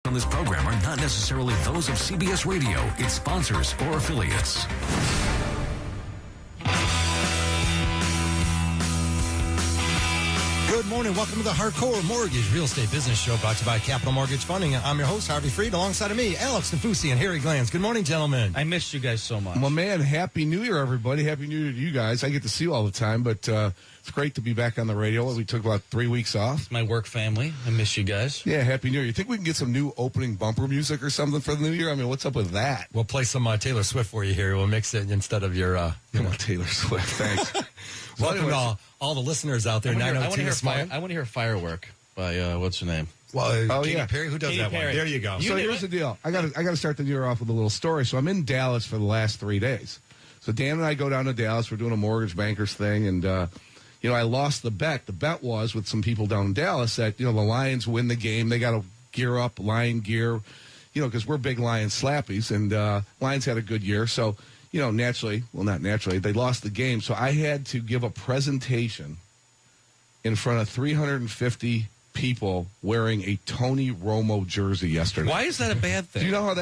on this program are not necessarily those of CBS Radio, its sponsors, or affiliates. Good morning. Welcome to the Hardcore Mortgage Real Estate Business Show brought to you by Capital Mortgage Funding. I'm your host, Harvey Freed. Alongside of me, Alex Nafusi and Harry Glantz. Good morning, gentlemen. I missed you guys so much. Well, man, Happy New Year, everybody. Happy New Year to you guys. I get to see you all the time, but it's great to be back on the radio. We took about 3 weeks off. My work family. I miss you guys. Yeah, Happy New Year. You think we can get some new opening bumper music or something for the new year? I mean, what's up with that? We'll play some Taylor Swift for you here. We'll mix it instead of your... Taylor Swift. Thanks. Welcome to all the listeners out there. I want to hear Firework by, what's her name? Well, Katy Perry? Who does Katy that Perry. one? There you go. So here's the deal. I got to start the year off with a little story. So I'm in Dallas for the last 3 days. So Dan and I go down to Dallas. We're doing a mortgage bankers thing, and I lost the bet. The bet was with some people down in Dallas that the Lions win the game. They got to gear up, Lion gear, because we're big Lions slappies, and Lions had a good year. So naturally, well, not naturally, they lost the game. So I had to give a presentation in front of 350 people wearing a Tony Romo jersey yesterday. Why is that a bad thing? Do you know how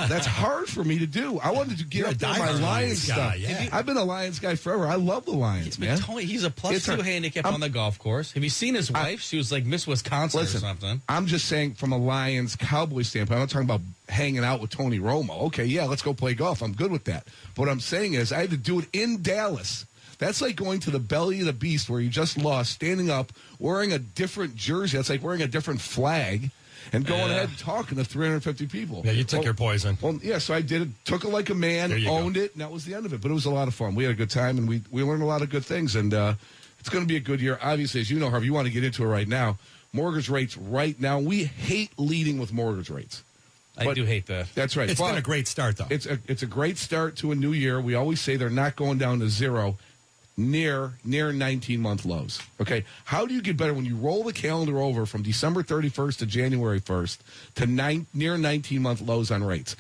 that's hard for me to do? I wanted to get up there my Lions guy, stuff. yeah. I've been a Lions guy forever. I love the Lions, man. He's a +2 handicap on the golf course. Have you seen his wife? She was like Miss Wisconsin or something. I'm just saying from a Lions Cowboys standpoint, I'm not talking about hanging out with Tony Romo. Okay, yeah, let's go play golf. I'm good with that. But what I'm saying is I had to do it in Dallas. That's like going to the belly of the beast where you just lost, standing up, wearing a different jersey. That's like wearing a different flag and going ahead and talking to 350 people. Yeah, you took your poison. Well, yeah, so I did it, took it like a man, owned it, and that was the end of it. But it was a lot of fun. We had a good time, and we learned a lot of good things. And it's going to be a good year. Obviously, as you know, Harvey, you want to get into it right now. Mortgage rates right now, we hate leading with mortgage rates. I do hate that. That's right. It's been a great start, though. It's a great start to a new year. We always say they're not going down to zero. Near 19-month lows. Okay, how do you get better when you roll the calendar over from December 31st to January 1st to near 19-month lows on rates?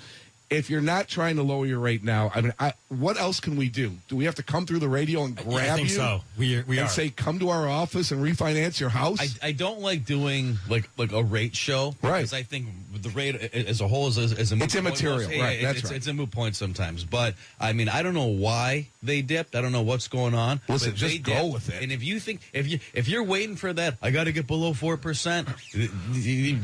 If you're not trying to lower your rate now, I mean, what else can we do? Do we have to come through the radio and grab you? I think so. We are. Say, come to our office and refinance your house? I don't like doing like a rate show. Right. Because I think the rate as a whole is a moot point. It's immaterial. Right, that's right. It's a moot point sometimes. But, I mean, I don't know why they dipped. I don't know what's going on. Listen, just go with it. And if you think, if you're waiting for that, I got to get below 4%,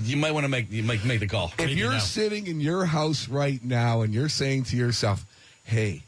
you might want to make the call. If you're sitting in your house right now and you're saying to yourself, hey,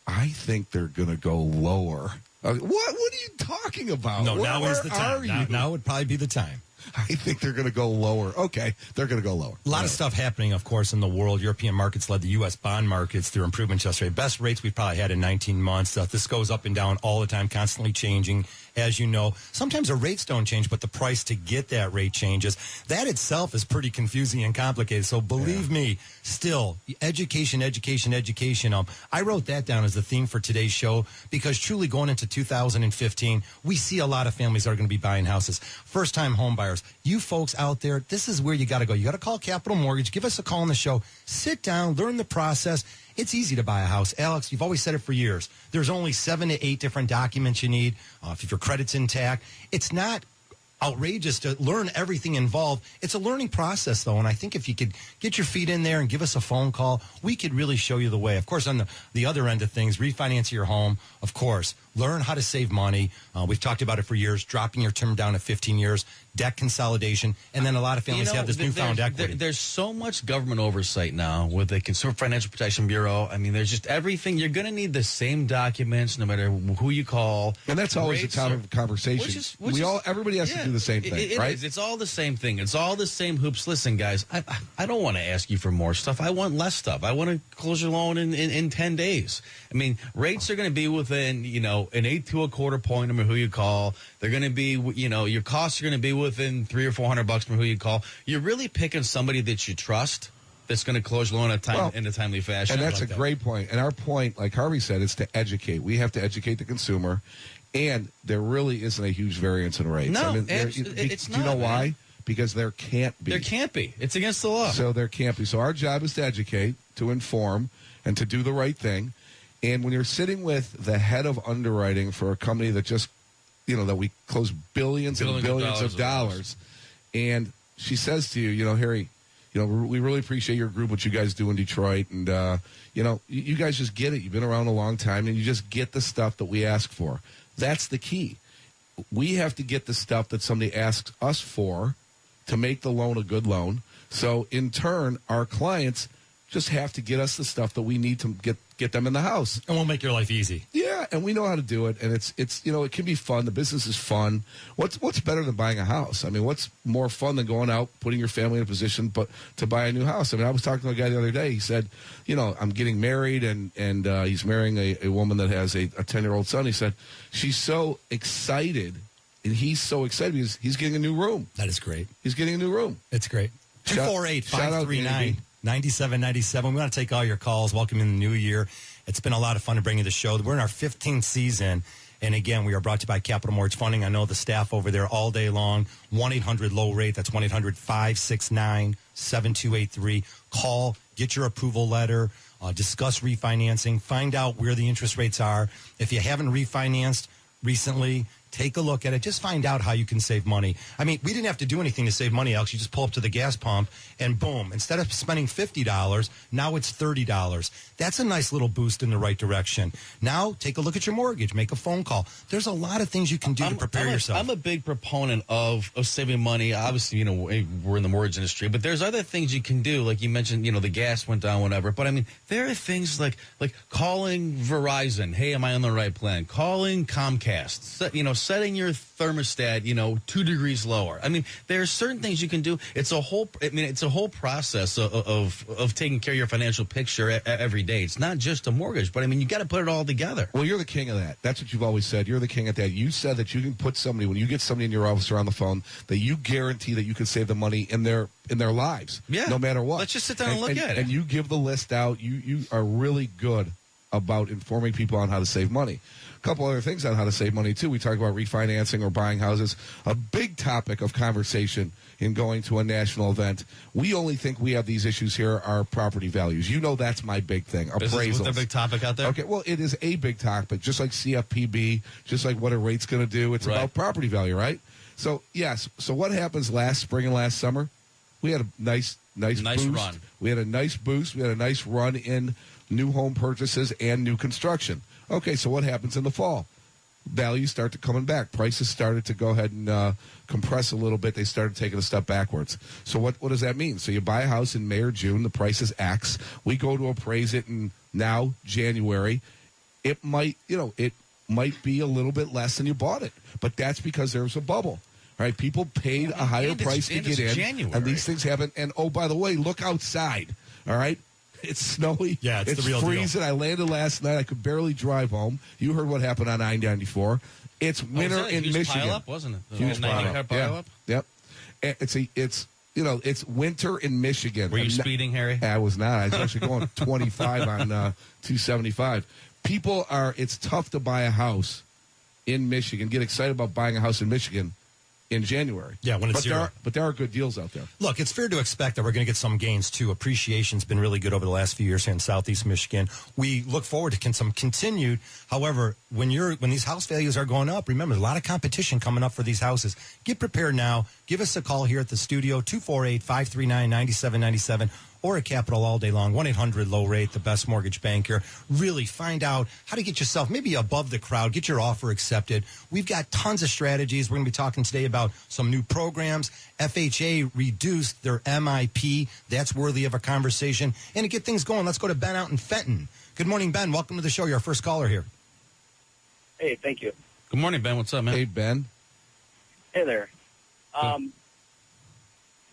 I think they're going to go lower. What are you talking about? No, now is the time. Now now would probably be the time. I think they're going to go lower. Okay, they're going to go lower. A lot of stuff happening, of course, in the world. European markets led the U.S. bond markets through improvements yesterday. Best rates we've probably had in 19 months. This goes up and down all the time, constantly changing, as you know. Sometimes the rates don't change, but the price to get that rate changes. That itself is pretty confusing and complicated. So believe me, still, education. I wrote that down as the theme for today's show because truly going into 2015, we see a lot of families that are going to be buying houses. First-time home buyers. You folks out there, this is where you got to go. You got to call Capital Mortgage. Give us a call on the show. Sit down, learn the process. It's easy to buy a house. Alex, you've always said it for years. There's only 7 to 8 different documents you need. If your credit's intact, it's not outrageous to learn everything involved. It's a learning process, though, and I think if you could get your feet in there and give us a phone call, we could really show you the way. Of course, on the other end of things, refinance your home, of course. Learn how to save money. We've talked about it for years, dropping your term down to 15 years, debt consolidation, and then a lot of families have this newfound equity. There's so much government oversight now with the Consumer Financial Protection Bureau. I mean, there's just everything. You're going to need the same documents no matter who you call. And that's always a topic of conversation. Everybody has to do the same thing, right? It's all the same thing. It's all the same hoops. Listen, guys, I don't want to ask you for more stuff. I want less stuff. I want to close your loan in 10 days. I mean, rates are going to be within, an 8 to a quarter point, no matter who you call. They're going to be, your costs are going to be within $300 or $400 from who you call. You're really picking somebody that you trust that's going to close your loan in a timely fashion. And that's a great point. And our point, like Harvey said, is to educate. We have to educate the consumer. And there really isn't a huge variance in rates. No, it's not. Do you know why? Because there can't be. There can't be. It's against the law. So there can't be. So our job is to educate, to inform, and to do the right thing. And when you're sitting with the head of underwriting for a company that just, that we close billions and billions of dollars, and she says to you, Harry, we really appreciate your group, what you guys do in Detroit. And, you guys just get it. You've been around a long time, and you just get the stuff that we ask for. That's the key. We have to get the stuff that somebody asks us for to make the loan a good loan. So, in turn, our clients just have to get us the stuff that we need to get them in the house. And we'll make your life easy. Yeah, and we know how to do it, and it's it can be fun. The business is fun. What's better than buying a house? I mean, what's more fun than going out, putting your family in a position to buy a new house? I mean, I was talking to a guy the other day. He said, I'm getting married, and he's marrying a woman that has a 10-year-old son. He said, she's so excited, and he's so excited because he's getting a new room. That is great. He's getting a new room. It's great. Shout- 248-539. 9797. We want to take all your calls. Welcome in the new year. It's been a lot of fun to bring you the show. We're in our 15th season. And again, we are brought to you by Capital Mortgage Funding. I know the staff over there all day long. 1-800-LOW-RATE. That's 1-800-569-7283. Call, get your approval letter, discuss refinancing, find out where the interest rates are. If you haven't refinanced recently, take a look at it. Just find out how you can save money. I mean, we didn't have to do anything to save money, Alex. You just pull up to the gas pump and boom. Instead of spending $50, now it's $30. That's a nice little boost in the right direction. Now, take a look at your mortgage. Make a phone call. There's a lot of things you can do to prepare yourself. I'm a big proponent of saving money. Obviously, we're in the mortgage industry, but there's other things you can do. Like you mentioned, the gas went down, whatever. But I mean, there are things like calling Verizon. Hey, am I on the right plan? Calling Comcast. Setting your thermostat, 2 degrees lower. I mean, there are certain things you can do. It's a whole process of taking care of your financial picture every day. It's not just a mortgage, but I mean, you got to put it all together. Well, you're the king of that. That's what you've always said. You're the king at that. You said that you can put somebody, when you get somebody in your office or on the phone, that you guarantee that you can save the money in their lives. Yeah. No matter what. Let's just sit down and look at it. And you give the list out. You are really good about informing people on how to save money. A couple other things on how to save money, too. We talk about refinancing or buying houses. A big topic of conversation in going to a national event. We only think we have these issues here are property values. That's my big thing. Appraisals. Is there a big topic out there? Okay, well, it is a big topic, just like CFPB, just like what a rate's going to do. It's about property value, right? So, yes. So what happens last spring and last summer? We had a nice boost. Run. We had a nice boost. We had a nice run in new home purchases and new construction. Okay, so what happens in the fall? Values start to coming back. Prices started to go ahead and compress a little bit. They started taking a step backwards. So what does that mean? So you buy a house in May or June. The price is X. We go to appraise it in now January. It might be a little bit less than you bought it, but that's because there was a bubble. All right, people paid a higher price to get in, January. and these things happen. And oh, by the way, look outside. All right. It's snowy. Yeah, it's the real freezing. deal. I landed last night. I could barely drive home. You heard what happened on I-94. It's winter in Michigan. Pile up, wasn't it? Huge pile up. Yep. It's winter in Michigan. Were you speeding, Harry? I was not. I was actually going 25 on 275. It's tough to buy a house in Michigan. Get excited about buying a house in Michigan in January. Yeah, when it's zero. But there are good deals out there. Look, it's fair to expect that we're going to get some gains, too. Appreciation's been really good over the last few years here in Southeast Michigan. We look forward to some continued. However, when these house values are going up, remember, there's a lot of competition coming up for these houses. Get prepared now. Give us a call here at the studio, 248-539-9797. Or at Capital all day long, 1-800-LOW-RATE, the best mortgage banker. Really find out how to get yourself maybe above the crowd, get your offer accepted. We've got tons of strategies. We're going to be talking today about some new programs. FHA reduced their MIP. That's worthy of a conversation. And to get things going, let's go to Ben out in Fenton. Good morning, Ben. Welcome to the show. You're our first caller here. Hey, thank you. Good morning, Ben. What's up, man? Hey, Ben. Hey there.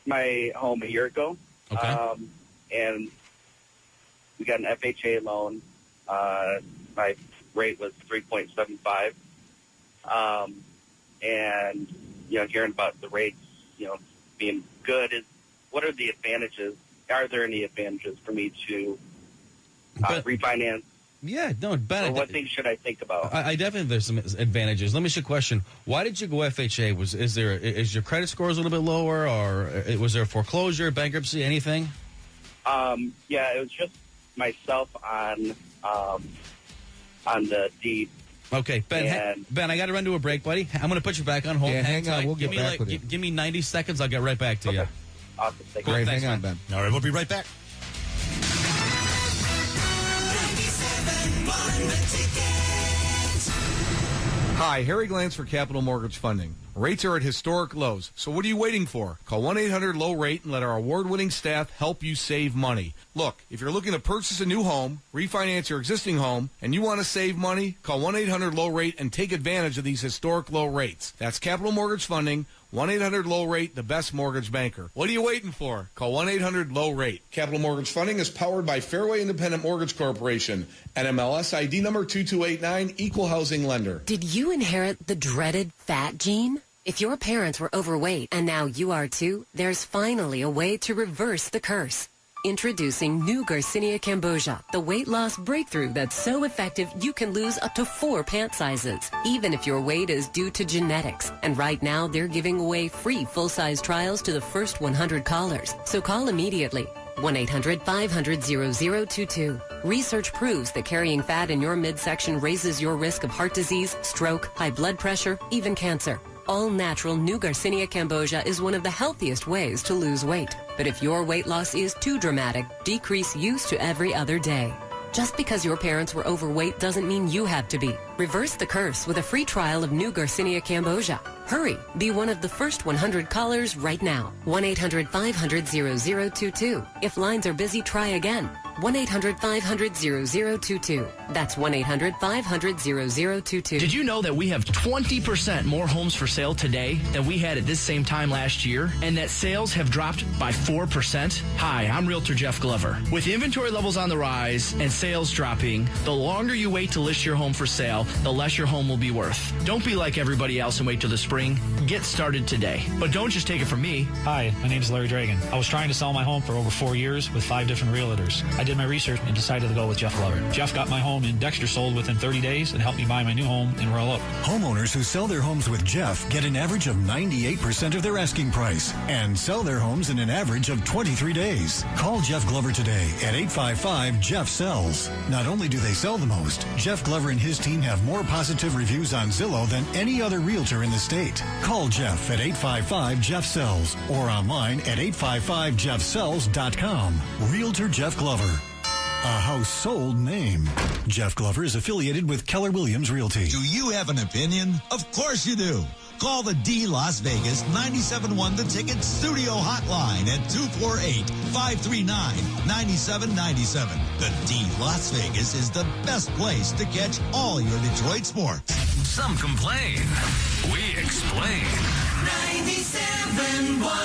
My home a year ago. Okay. And we got an FHA loan. My rate was 3.75. And, hearing about the rates, being good, what are the advantages? Are there any advantages for me to refinance? Yeah, no, Ben. Or what things should I think about? I definitely there's some advantages. Let me ask you a question. Why did you go FHA? Is your credit score a little bit lower, or was there foreclosure, bankruptcy, anything? Yeah, it was just myself on the deed. Okay, Ben. Ben, I got to run to a break, buddy. I'm going to put you back on hold. Yeah, hang on. We'll get back with you. Give me 90 seconds. I'll get right back to you. Awesome. Thank Great. you. Thanks, Hang on, man. Ben. All right, we'll be right back. Hi, Harry Glantz for Capital Mortgage Funding. Rates are at historic lows, so what are you waiting for? Call 1-800-LOW-RATE and let our award-winning staff help you save money. Look, if you're looking to purchase a new home, refinance your existing home, and you want to save money, call 1-800-LOW-RATE and take advantage of these historic low rates. That's Capital Mortgage Funding, 1-800-LOW-RATE, the best mortgage banker. What are you waiting for? Call 1-800-LOW-RATE. Capital Mortgage Funding is powered by Fairway Independent Mortgage Corporation, NMLS ID number 2289, Equal Housing Lender. Did you inherit the dreaded fat gene? If your parents were overweight and now you are too, there's finally a way to reverse the curse. Introducing new Garcinia Cambogia, the weight loss breakthrough that's so effective you can lose up to 4 pant sizes, even if your weight is due to genetics. And right now, they're giving away free full-size trials to the first 100 callers. So call immediately. 1-800-500-0022. Research proves that carrying fat in your midsection raises your risk of heart disease, stroke, high blood pressure, even cancer. All-natural new Garcinia Cambogia is one of the healthiest ways to lose weight. But if your weight loss is too dramatic, decrease use to every other day. Just because your parents were overweight doesn't mean you have to be. Reverse the curse with a free trial of new Garcinia Cambogia. Hurry, be one of the first 100 callers right now. 1-800-500-0022. If lines are busy, try again. 1-800-500-0022. That's 1-800-500-0022. Did you know that we have 20% more homes for sale today than we had at this same time last year, and that sales have dropped by 4%? Hi, I'm Realtor Jeff Glover. With inventory levels on the rise and sales dropping, the longer you wait to list your home for sale, the less your home will be worth. Don't be like everybody else and wait till the spring. Get started today. But don't just take it from me. Hi, my name is Larry Dragan. I was trying to sell my home for over 4 years with 5 different realtors. I did my research and decided to go with Jeff Glover. Jeff got my home in Dexter sold within 30 days and helped me buy my new home in Royal Oak. Homeowners who sell their homes with Jeff get an average of 98% of their asking price and sell their homes in an average of 23 days. Call Jeff Glover today at 855-JEFF-SELLS. Not only do they sell the most, Jeff Glover and his team have more positive reviews on Zillow than any other realtor in the state. Call Jeff at 855-JEFF-SELLS or online at 855-JEFFSELLS.com. Realtor Jeff Glover. A household name. Jeff Glover is affiliated with Keller Williams Realty. Do you have an opinion? Of course you do. Call the D Las Vegas 97.1 The Ticket Studio Hotline at 248-539-9797. The D Las Vegas is the best place to catch all your Detroit sports. Some complain. We explain. 97.1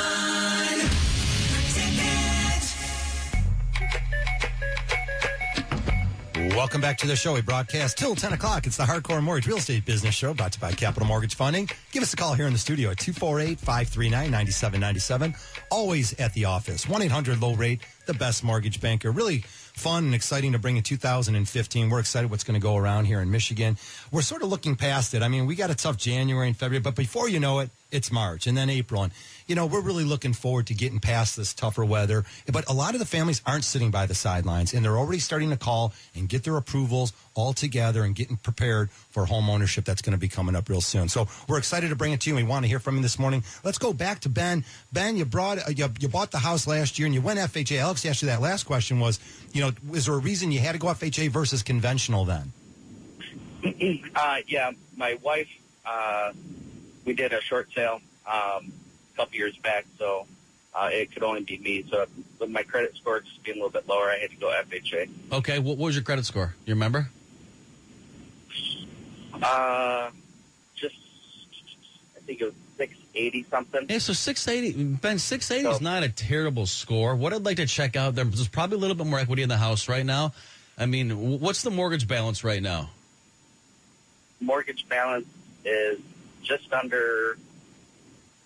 Welcome back to the show. We broadcast till 10 o'clock. It's the Hardcore Mortgage Real Estate Business Show brought to you by Capital Mortgage Funding. Give us a call here in the studio at 248-539-9797. Always at the office. 1-800-LOW-RATE, the best mortgage banker. Really fun and exciting to bring in 2015. We're excited what's going to go around here in Michigan. We're sort of looking past it. I mean, we got a tough January and February, but before you know it, it's March and then April. And, you know, we're really looking forward to getting past this tougher weather. But a lot of the families aren't sitting by the sidelines, and they're already starting to call and get their approvals all together and getting prepared for home ownership that's going to be coming up real soon. So we're excited to bring it to you. We want to hear from you this morning. Let's go back to Ben. Ben, you bought the house last year and you went FHA. Alex asked you that last question was, you know, is there a reason you had to go FHA versus conventional then? Yeah, my wife, we did a short sale a couple years back, so it could only be me. So with my credit score just being a little bit lower, I had to go FHA. Okay, what was your credit score? You remember? Just, I think it was 680 something. Yeah, so 680, Ben, 680 is not a terrible score. What I'd like to check out, there's probably a little bit more equity in the house right now. I mean, what's the mortgage balance right now? Mortgage balance is just under,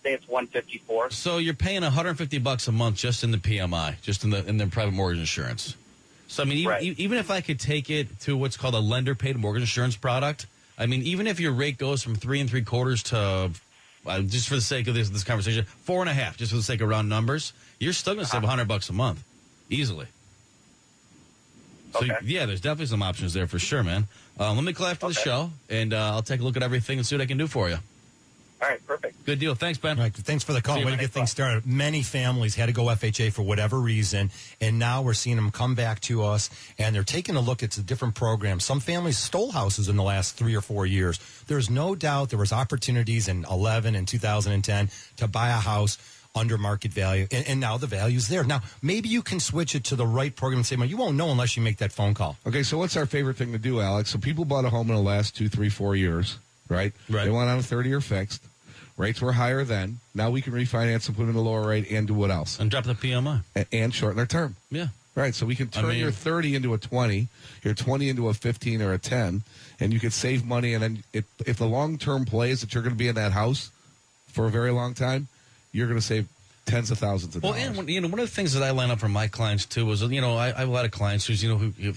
say it's 154. So you're paying $150 a month just in the PMI, just in the private mortgage insurance. So I mean, even if I could take it to what's called a lender-paid mortgage insurance product, I mean, even if your rate goes from 3 3/4 to, just for the sake of this conversation, 4.5, just for the sake of round numbers, you're still going to save $100 a month, easily. So Okay. yeah, there's definitely some options there for sure, man. Let me call after the show, and I'll take a look at everything and see what I can do for you. All right, perfect. Good deal. Thanks, Ben. All right, thanks for the call. See you, Way to man. get things started. Many families had to go FHA for whatever reason, and now we're seeing them come back to us, and they're taking a look at the different programs. Some families stole houses in the last 3 or 4 years. There's no doubt there was opportunities in 11 and 2010 to buy a house under market value, and now the value's there. Now, maybe you can switch it to the right program and say, well, you won't know unless you make that phone call. Okay, so what's our favorite thing to do, Alex? So people bought a home in the last 2, 3, 4 years, right? Right. They went on a 30-year fixed. Rates were higher then. Now we can refinance and put them in a lower rate and do what else? And drop the PMI. And shorten their term. Yeah. Right, so we can turn your 30 into a 20, your 20 into a 15 or a 10, and you could save money. And then if the long-term play is that you're going to be in that house for a very long time, you're going to save tens of thousands of dollars. Well, and one of the things that I line up for my clients too is, I have a lot of clients who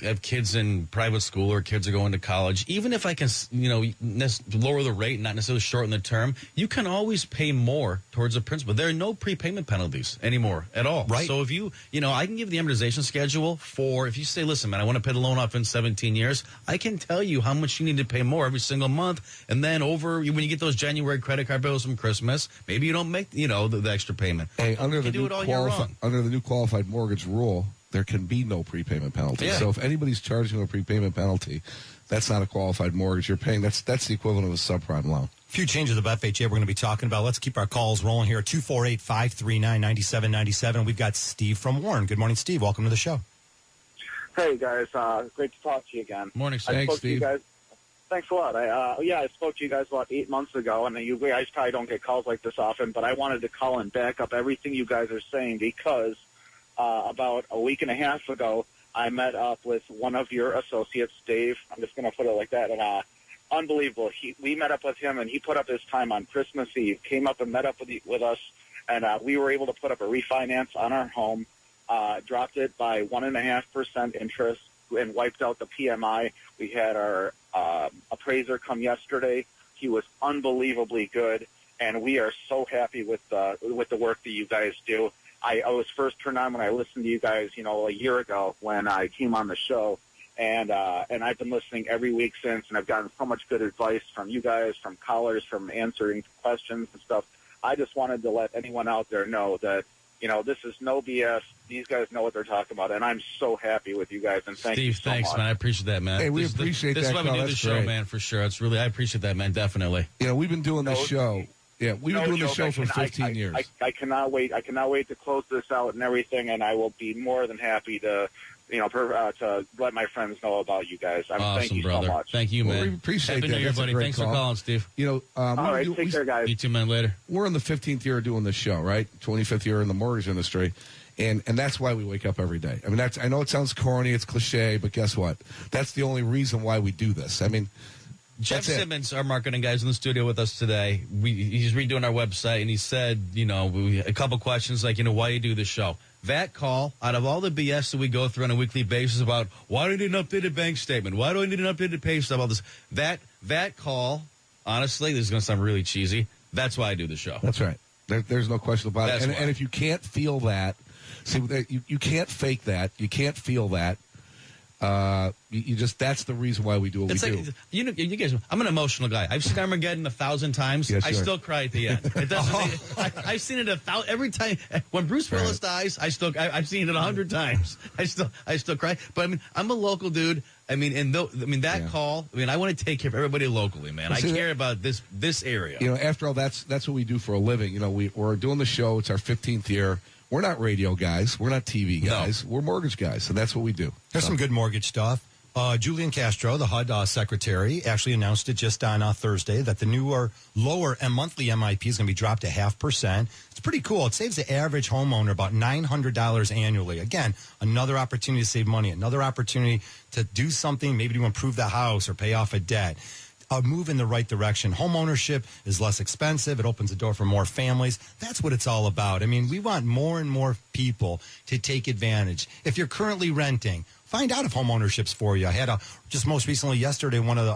have kids in private school or kids are going to college. Even if I can, lower the rate, not necessarily shorten the term, you can always pay more towards the principal. There are no prepayment penalties anymore at all. Right. So if I can give the amortization schedule for, if you say, listen, man, I want to pay the loan off in 17 years, I can tell you how much you need to pay more every single month. And then when you get those January credit card bills from Christmas, maybe you don't make, the extra payment. Hey, under the new qualified mortgage rule, there can be no prepayment penalty. Yeah. So if anybody's charging you a prepayment penalty, that's not a qualified mortgage. You're paying that's the equivalent of a subprime loan. A few changes of FHA we're going to be talking about. Let's keep our calls rolling here. 248-539-9797. We've got Steve from Warren. Good morning, Steve. Welcome to the show. Hey, guys. Great to talk to you again. Morning, Steve. Thanks, Steve. Thanks a lot. I spoke to you guys about 8 months ago, and you guys probably don't get calls like this often, but I wanted to call and back up everything you guys are saying because about a week and a half ago, I met up with one of your associates, Dave. I'm just going to put it like that. And unbelievable. We met up with him, and he put up his time on Christmas Eve, came up and met up with us, and we were able to put up a refinance on our home, dropped it by 1.5% interest, and wiped out the PMI. We had our appraiser come yesterday. He was unbelievably good, and we are so happy with the work that you guys do. I was first turned on when I listened to you guys, a year ago when I came on the show, and I've been listening every week since, and I've gotten so much good advice from you guys, from callers, from answering questions and stuff. I just wanted to let anyone out there know that, this is no BS. These guys know what they're talking about, and I'm so happy with you guys, and thank you so thanks, much. man. I appreciate that, man. Hey, we appreciate that. This is why we do the show, great. man, for sure. It's really, I appreciate that, man, definitely. We've been doing this show. Yeah, we've been doing this show for 15 years. I cannot wait. I cannot wait to close this out and everything, and I will be more than happy to, to let my friends know about you guys. Awesome, thank you brother. so much. Thank you, man. Well, we appreciate Happy that. New Year, That's a buddy. great Thanks call. for calling, Steve. All right, take care, guys. You too, man. Later. We're in the 15th year of doing this show, right? 25th year in the mortgage industry. And that's why we wake up every day. I mean, I know it sounds corny, it's cliche, but guess what? That's the only reason why we do this. I mean, Jeff Simmons, our marketing guy, is in the studio with us today. He's redoing our website, and he said, a couple questions like, why do you do this show? That call, out of all the BS that we go through on a weekly basis about why do I need an updated bank statement? Why do I need an updated pay stub? All this, that call, honestly, this is going to sound really cheesy. That's why I do the show. That's right. There's no question about it. And if you can't feel that, see, you can't fake that. You can't feel that. You just, that's the reason why we do what we do. You guys, I'm an emotional guy. I've seen Armageddon 1,000 times. Yes, I still cry at the end. It doesn't. I've seen it every time. When Bruce Willis dies, I've seen it 100 times. I still cry. But I mean, I'm a local dude. I mean, that call. I mean, I want to take care of everybody locally, man. I care about this area. After all, that's what we do for a living. We're doing the show. It's our 15th year. We're not radio guys. We're not TV guys. No. We're mortgage guys, and that's what we do. There's some good mortgage stuff. Julian Castro, the HUD secretary, actually announced it just on Thursday that the newer, lower and monthly MIP is going to be dropped to 0.5%. It's pretty cool. It saves the average homeowner about $900 annually. Again, another opportunity to save money, another opportunity to do something, maybe to improve the house or pay off a debt. A move in the right direction. Home ownership is less expensive. It opens the door for more families. That's what it's all about. I mean, we want more and more people to take advantage. If you're currently renting, find out if home ownership's for you. I had just most recently yesterday, one of the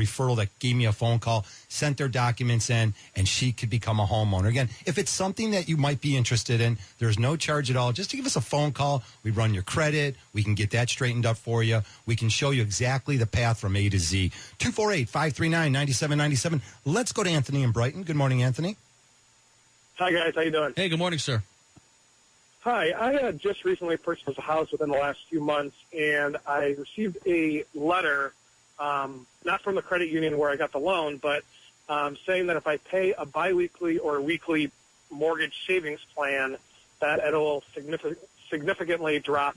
referral that gave me a phone call, sent their documents in, and she could become a homeowner. Again, if it's something that you might be interested in, there's no charge at all. Just to give us a phone call. We run your credit. We can get that straightened up for you. We can show you exactly the path from A to Z. 248-539-9797. Let's go to Anthony in Brighton. Good morning, Anthony. Hi, guys. How you doing? Hey, good morning, sir. Hi. I had just recently purchased a house within the last few months, and I received a letter, not from the credit union where I got the loan, but saying that if I pay a biweekly or weekly mortgage savings plan, that it'll significantly drop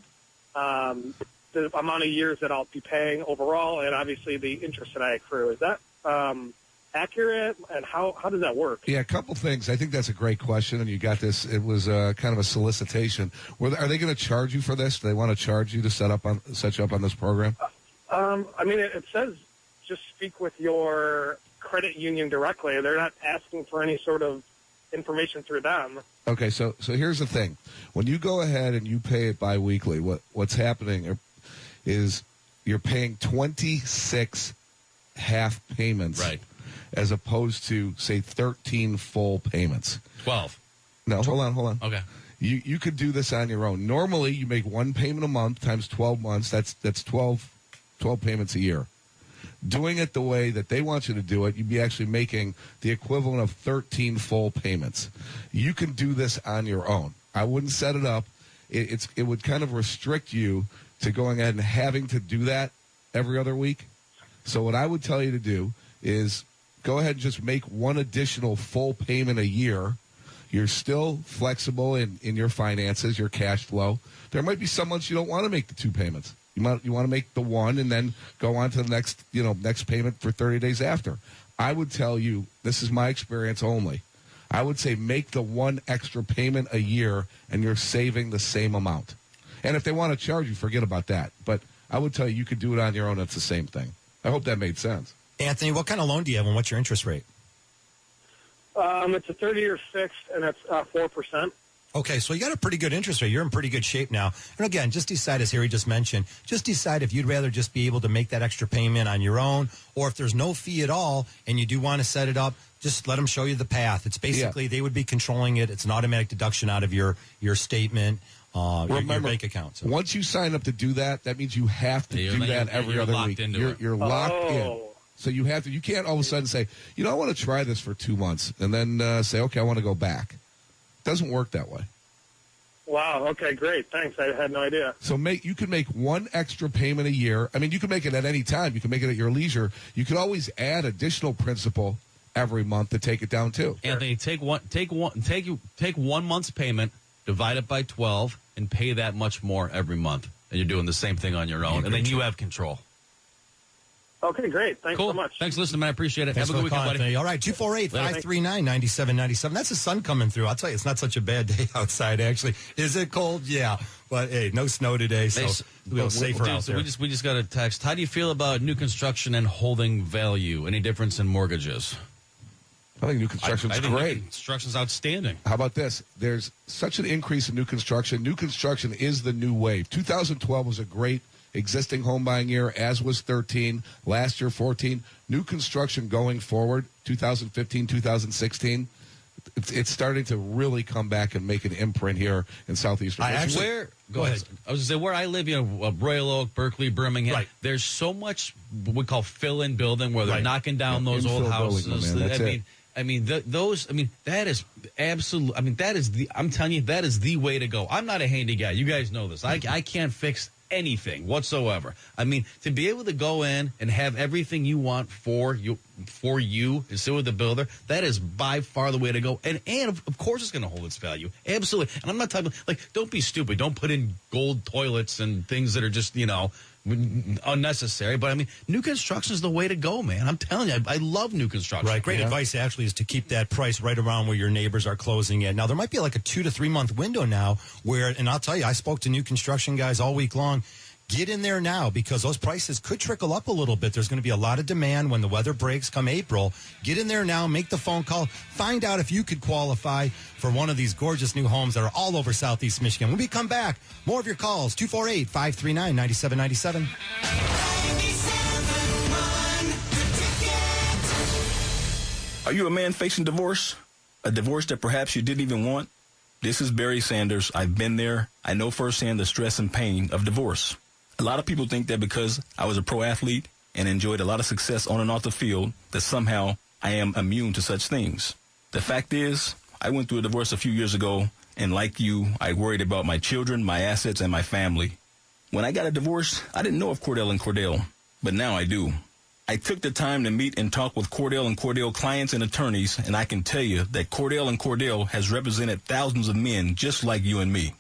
the amount of years that I'll be paying overall, and obviously the interest that I accrue. Is that accurate, and how does that work? Yeah, a couple things. I think that's a great question, and you got this. It was kind of a solicitation. Are they going to charge you for this? Do they want to charge you to set you up on this program? I mean, it says just speak with your credit union directly. They're not asking for any sort of information through them. Okay, so here's the thing. When you go ahead and you pay it biweekly, what's happening is you're paying 26 half payments. Right. As opposed to, say, 13 full payments. 12. No, hold on. Okay. You could do this on your own. Normally, you make one payment a month times 12 months. That's 12 payments a year. Doing it the way that they want you to do it, you'd be actually making the equivalent of 13 full payments. You can do this on your own. I wouldn't set it up. It would kind of restrict you to going ahead and having to do that every other week. So what I would tell you to do is go ahead and just make one additional full payment a year. You're still flexible in your finances, your cash flow. There might be some months you don't want to make the two payments. You want to make the one and then go on to the next payment for 30 days after. I would tell you, this is my experience only, I would say make the one extra payment a year and you're saving the same amount. And if they want to charge you, forget about that. But I would tell you could do it on your own. It's the same thing. I hope that made sense. Anthony, what kind of loan do you have and what's your interest rate? It's a 30-year fixed, and it's 4%. Okay, so you got a pretty good interest rate. You're in pretty good shape now. And again, just decide, as Harry just mentioned, just decide if you'd rather just be able to make that extra payment on your own, or if there's no fee at all and you do want to set it up, just let them show you the path. It's basically, They would be controlling it. It's an automatic deduction out of your statement, your bank account. So. Once you sign up to do that, that means you have to do that every other week. You're locked in. So you have to. You can't all of a sudden say, I want to try this for 2 months, and then say, okay, I want to go back. It doesn't work that way. Wow. Okay, great. Thanks. I had no idea. So you can make one extra payment a year. I mean, you can make it at any time. You can make it at your leisure. You could always add additional principal every month to take it down too. Anthony, take 1 month's payment, divide it by 12, and pay that much more every month. And you're doing the same thing on your own, and then you have control. Okay, great. Thanks so much. Thanks for listening, man. I appreciate it. Thanks Have a good weekend, buddy. Anthony. All right, 248-539-9797. That's the sun coming through. I'll tell you, it's not such a bad day outside, actually. Is it cold? Yeah. But, hey, no snow today, so we'll safer out there. We just got a text. How do you feel about new construction and holding value? Any difference in mortgages? I think new construction's great. New construction's outstanding. How about this? There's such an increase in new construction. New construction is the new wave. 2012 was a great existing home buying year, as was 13. Last year, 14. New construction going forward, 2015, 2016. It's starting to really come back and make an imprint here in southeastern Michigan. Go ahead. I was going to say, where I live, Royal Oak, Berkeley, Birmingham, right. There's so much what we call fill-in building where they're knocking down those old houses. That is absolute. I mean, that is I'm telling you, that is the way to go. I'm not a handy guy. You guys know this. I can't fix anything whatsoever. I mean, to be able to go in and have everything you want for you and sit with the builder, that is by far the way to go. And of course it's going to hold its value. Absolutely. And I'm not talking don't be stupid. Don't put in gold toilets and things that are just, unnecessary. But I mean, new construction is the way to go, man. I'm telling you, I love new construction. Right. Great advice actually is to keep that price right around where your neighbors are closing it. Now there might be like a 2 to 3 month window now where, and I'll tell you, I spoke to new construction guys all week long. Get in there now because those prices could trickle up a little bit. There's going to be a lot of demand when the weather breaks come April. Get in there now, make the phone call, find out if you could qualify for one of these gorgeous new homes that are all over Southeast Michigan. When we come back, more of your calls, 248-539-9797. Are you a man facing divorce? A divorce that perhaps you didn't even want? This is Barry Sanders. I've been there. I know firsthand the stress and pain of divorce. A lot of people think that because I was a pro athlete and enjoyed a lot of success on and off the field, that somehow I am immune to such things. The fact is, I went through a divorce a few years ago, and like you, I worried about my children, my assets, and my family. When I got a divorce, I didn't know of Cordell & Cordell, but now I do. I took the time to meet and talk with Cordell & Cordell clients and attorneys, and I can tell you that Cordell & Cordell has represented thousands of men just like you and me.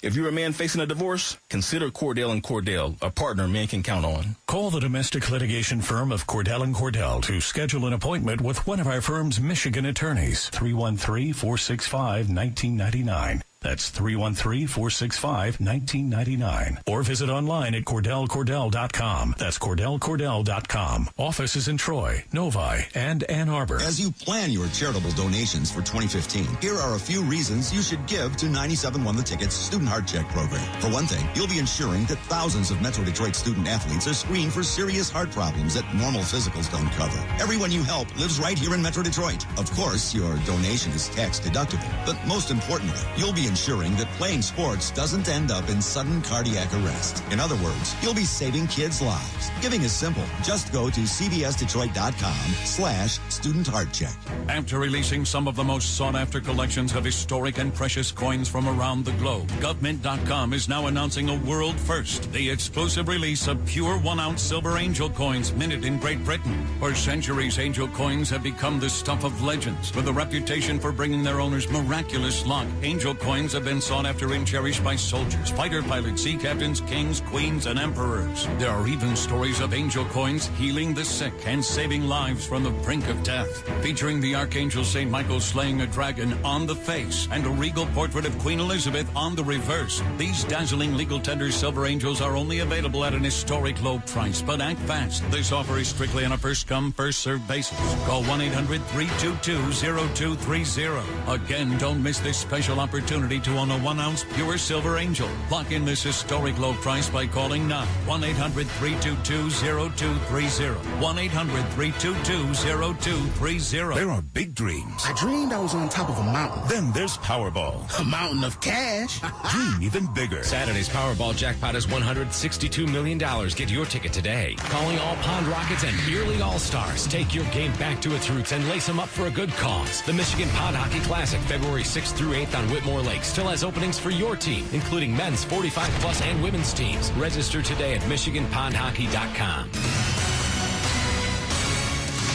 If you're a man facing a divorce, consider Cordell & Cordell, a partner men can count on. Call the domestic litigation firm of Cordell & Cordell to schedule an appointment with one of our firm's Michigan attorneys. 313-465-1999. That's 313-465-1999. Or visit online at CordellCordell.com. That's CordellCordell.com. Offices in Troy, Novi, and Ann Arbor. As you plan your charitable donations for 2015, here are a few reasons you should give to 97.1 The Ticket's Student Heart Check program. For one thing, you'll be ensuring that thousands of Metro Detroit student athletes are screened for serious heart problems that normal physicals don't cover. Everyone you help lives right here in Metro Detroit. Of course, your donation is tax deductible, but most importantly, you'll be ensuring that playing sports doesn't end up in sudden cardiac arrest. In other words, you'll be saving kids' lives. Giving is simple. Just go to cbsdetroit.com/student heart check. After releasing some of the most sought-after collections of historic and precious coins from around the globe, GovMint.com is now announcing a world first, the exclusive release of pure 1-ounce silver angel coins minted in Great Britain. For centuries, angel coins have become the stuff of legends, with a reputation for bringing their owners miraculous luck. Angel coins have been sought after and cherished by soldiers, fighter pilots, sea captains, kings, queens, and emperors. There are even stories of angel coins healing the sick and saving lives from the brink of death. Featuring the Archangel St. Michael slaying a dragon on the face and a regal portrait of Queen Elizabeth on the reverse. These dazzling legal tender silver angels are only available at an historic low price, but act fast. This offer is strictly on a first-come, first-served basis. Call 1-800-322-0230. Again, don't miss this special opportunity to own a 1-ounce pure silver angel. Lock in this historic low price by calling now. 1-800-322-0230. 1-800-322-0230. There are big dreams. I dreamed I was on top of a mountain. Then there's Powerball. A mountain of cash. Dream even bigger. Saturday's Powerball jackpot is $162 million. Get your ticket today. Calling all Pond Rockets and Beer League All-Stars. Take your game back to its roots and lace them up for a good cause. The Michigan Pond Hockey Classic, February 6th through 8th on Whitmore Lake, still has openings for your team, including men's 45+ and women's teams. Register today at MichiganPondHockey.com.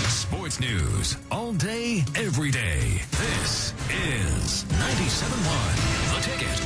Sports news all day, every day. This is 97.1 The Ticket.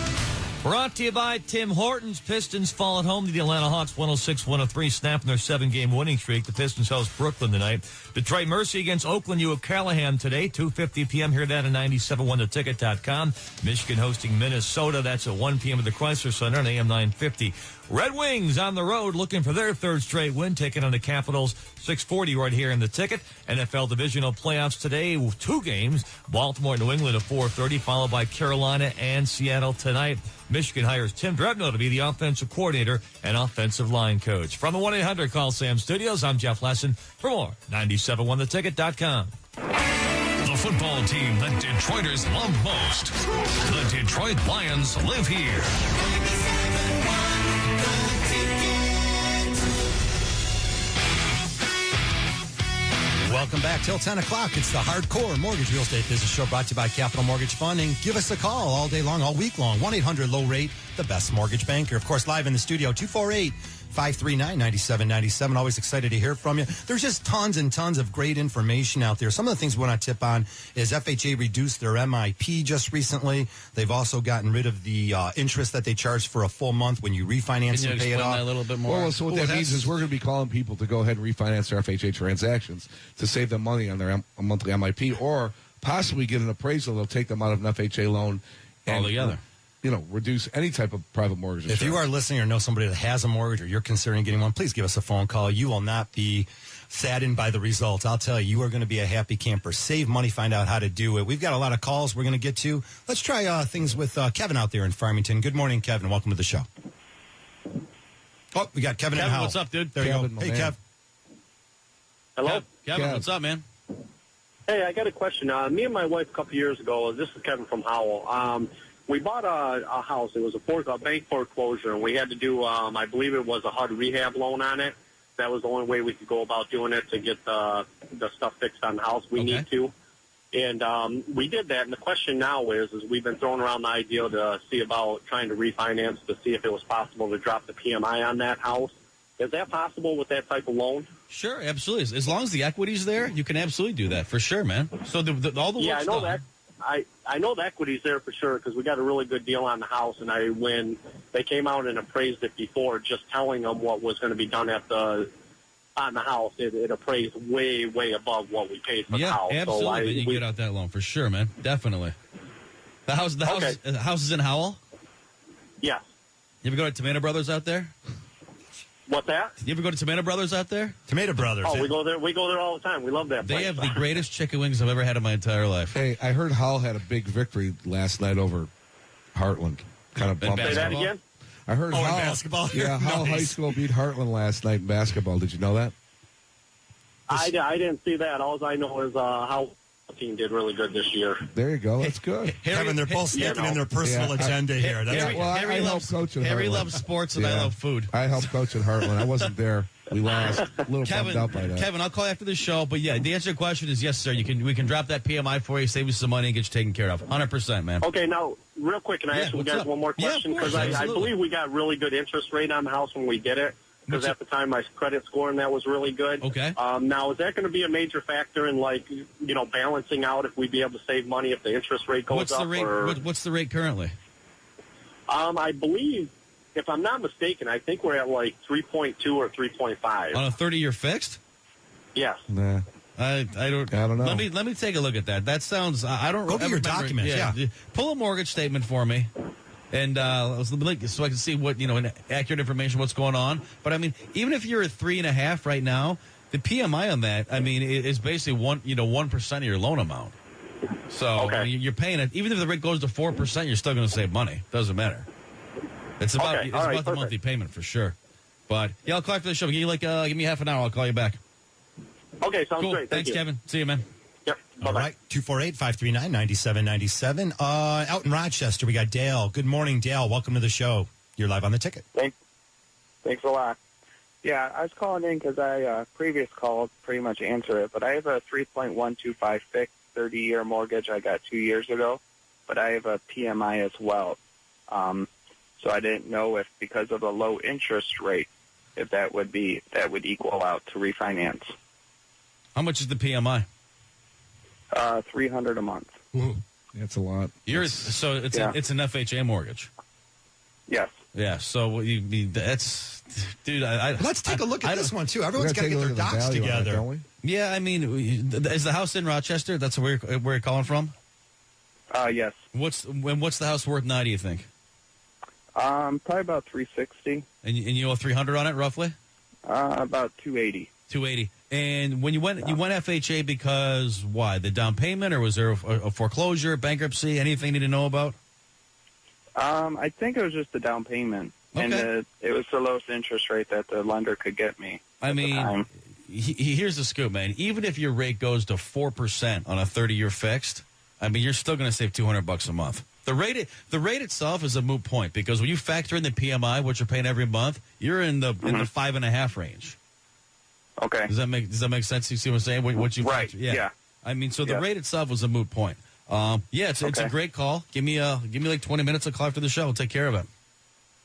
Brought to you by Tim Hortons. Pistons fall at home to the Atlanta Hawks 106-103, snapping their 7-game winning streak. The Pistons host Brooklyn tonight. Detroit Mercy against Oakland U of Callahan today, 2:50 p.m. Hear that at 97.1theticket.com. Michigan hosting Minnesota. That's at 1 p.m. at the Chrysler Center on AM 950. Red Wings on the road looking for their third straight win, taking on the Capitals, 6:40 right here in the Ticket. NFL divisional playoffs today, 2 games. Baltimore, New England at 4:30, followed by Carolina and Seattle tonight. Michigan hires Tim Drebno to be the offensive coordinator and offensive line coach. From the 1-800 Call Sam Studios, I'm Jeff Lesson. For more, 971theticket.com. The football team that Detroiters love most. The Detroit Lions live here. Welcome back till 10 o'clock. It's the Hardcore Mortgage Real Estate Business Show brought to you by Capital Mortgage Funding. Give us a call all day long, all week long. 1-800-LOW-RATE, the best mortgage banker. Of course, live in the studio, 248-539-9797. Always excited to hear from you. There's just tons and tons of great information out there. Some of the things we want to tip on is FHA reduced their MIP just recently. They've also gotten rid of the interest that they charge for a full month when you refinance and pay it off. That a little bit more? Well, so what that means is we're going to be calling people to go ahead and refinance their FHA transactions to save them money on their monthly MIP, or possibly get an appraisal. They'll take them out of an FHA loan altogether. reduce any type of private mortgage insurance. If you are listening or know somebody that has a mortgage or you're considering getting one, please give us a phone call. You will not be saddened by the results. I'll tell you, you are going to be a happy camper. Save money, find out how to do it. We've got a lot of calls we're going to get to. Let's try things with Kevin out there in Farmington. Good morning, Kevin. Welcome to the show. Oh, we got Kevin. Kevin, what's up, dude? There Kevin, you go. Hey, man. Kev. Hello? Kevin, what's up, man? Hey, I got a question. Me and my wife a couple years ago, this is Kevin from Howell, we bought a house. It was a bank foreclosure, and we had to do, I believe it was a HUD rehab loan on it. That was the only way we could go about doing it to get the stuff fixed on the house we need to. And we did that, and the question now is we've been throwing around the idea to see about trying to refinance to see if it was possible to drop the PMI on that house. Is that possible with that type of loan? Sure, absolutely. As long as the equity's there, you can absolutely do that, for sure, man. So all the Yeah, work's I know done. that. I know the equity's there for sure because we got a really good deal on the house, and when they came out and appraised it before, just telling them what was going to be done on the house, it appraised way, way above what we paid for the house. Yeah, absolutely. So You can get out that loan, for sure, man. Definitely. The house is in Howell? Yeah. You ever go to Tomato Brothers out there? What's that? You ever go to Tomato Brothers out there? Tomato Brothers. Oh, we go there. We go there all the time. We love that place. They have the greatest chicken wings I've ever had in my entire life. Hey, I heard Howell had a big victory last night over Heartland. Kind of bumped. Say that again? I heard in Howell, basketball? Yeah, Howell High School beat Heartland last night in basketball. Did you know that? I didn't see that. All I know is how the team did really good this year. There you go. That's good. Kevin, they're both sneaking in their personal agenda here. That's I helped coach at Harry Heartland. loves sports and I love food. I helped coach at Heartland. I wasn't there. We lost. A little bummed out by that. Kevin, I'll call you after the show. But yeah, the answer to your question is yes, sir. We can drop that PMI for you, save you some money, and get you taken care of. 100%, man. Okay, now, real quick, can I ask you guys one more question? Because I believe we got really good interest rate on the house when we did it. Because at the time, my credit score and that was really good. Okay. Now, is that going to be a major factor in, balancing out if we'd be able to save money if the interest rate goes What's up? the rate? What's the rate currently? I believe, if I'm not mistaken, I think we're at 3.2 or 3.5. On a 30-year fixed? Yes. Nah. I don't know. Let me take a look at that. That sounds. I don't. Go get your documents. Yeah. Pull a mortgage statement for me, and so I can see what accurate information what's going on. But I mean, even if you're at 3.5 right now, the PMI on that, I mean, is basically 1% of your loan amount. So I mean, you're paying it. Even if the rate goes to 4%, you're still going to save money. Doesn't matter. It's about the monthly payment for sure. But yeah, I'll call after the show. Give me half an hour. I'll call you back. Okay, sounds Cool. great. Thanks, Thank you. Kevin. See you, man. Yep. All right. 248-539-9797. Out in Rochester, we got Dale. Good morning, Dale. Welcome to the show. You're live on the ticket. Thanks a lot. Yeah, I was calling in because I previous call pretty much answered it, but I have a 3.125 fixed 30-year mortgage I got 2 years ago, but I have a PMI as well. So I didn't know if because of the low interest rate, if that would equal out to refinance. How much is the PMI? $300 a month. That's a lot. It's an FHA mortgage. Yes. Yeah. So that's, dude. Let's take a look at this one too. Everyone's got to get their docs together. Yeah, I mean, is the house in Rochester? That's where you're calling from? Yes. What's the house worth now? Do you think? Probably about $360. And you owe $300 on it, roughly? About $280. $280. And when you went FHA because why? The down payment, or was there a foreclosure, bankruptcy, anything you need to know about? I think it was just the down payment, and it was the lowest interest rate that the lender could get me. I mean, here's the scoop, man. Even if your rate goes to 4% on a 30-year fixed, I mean, you're still going to save $200 a month. The rate itself is a moot point because when you factor in the PMI, what you're paying every month, you're in the 5.5 range. Okay. Does that make sense? You see what I'm saying? What you right? Factor? Yeah. I mean, so the rate itself was a moot point. It's a great call. Give me like 20 minutes. I'll call after the show. We'll take care of it.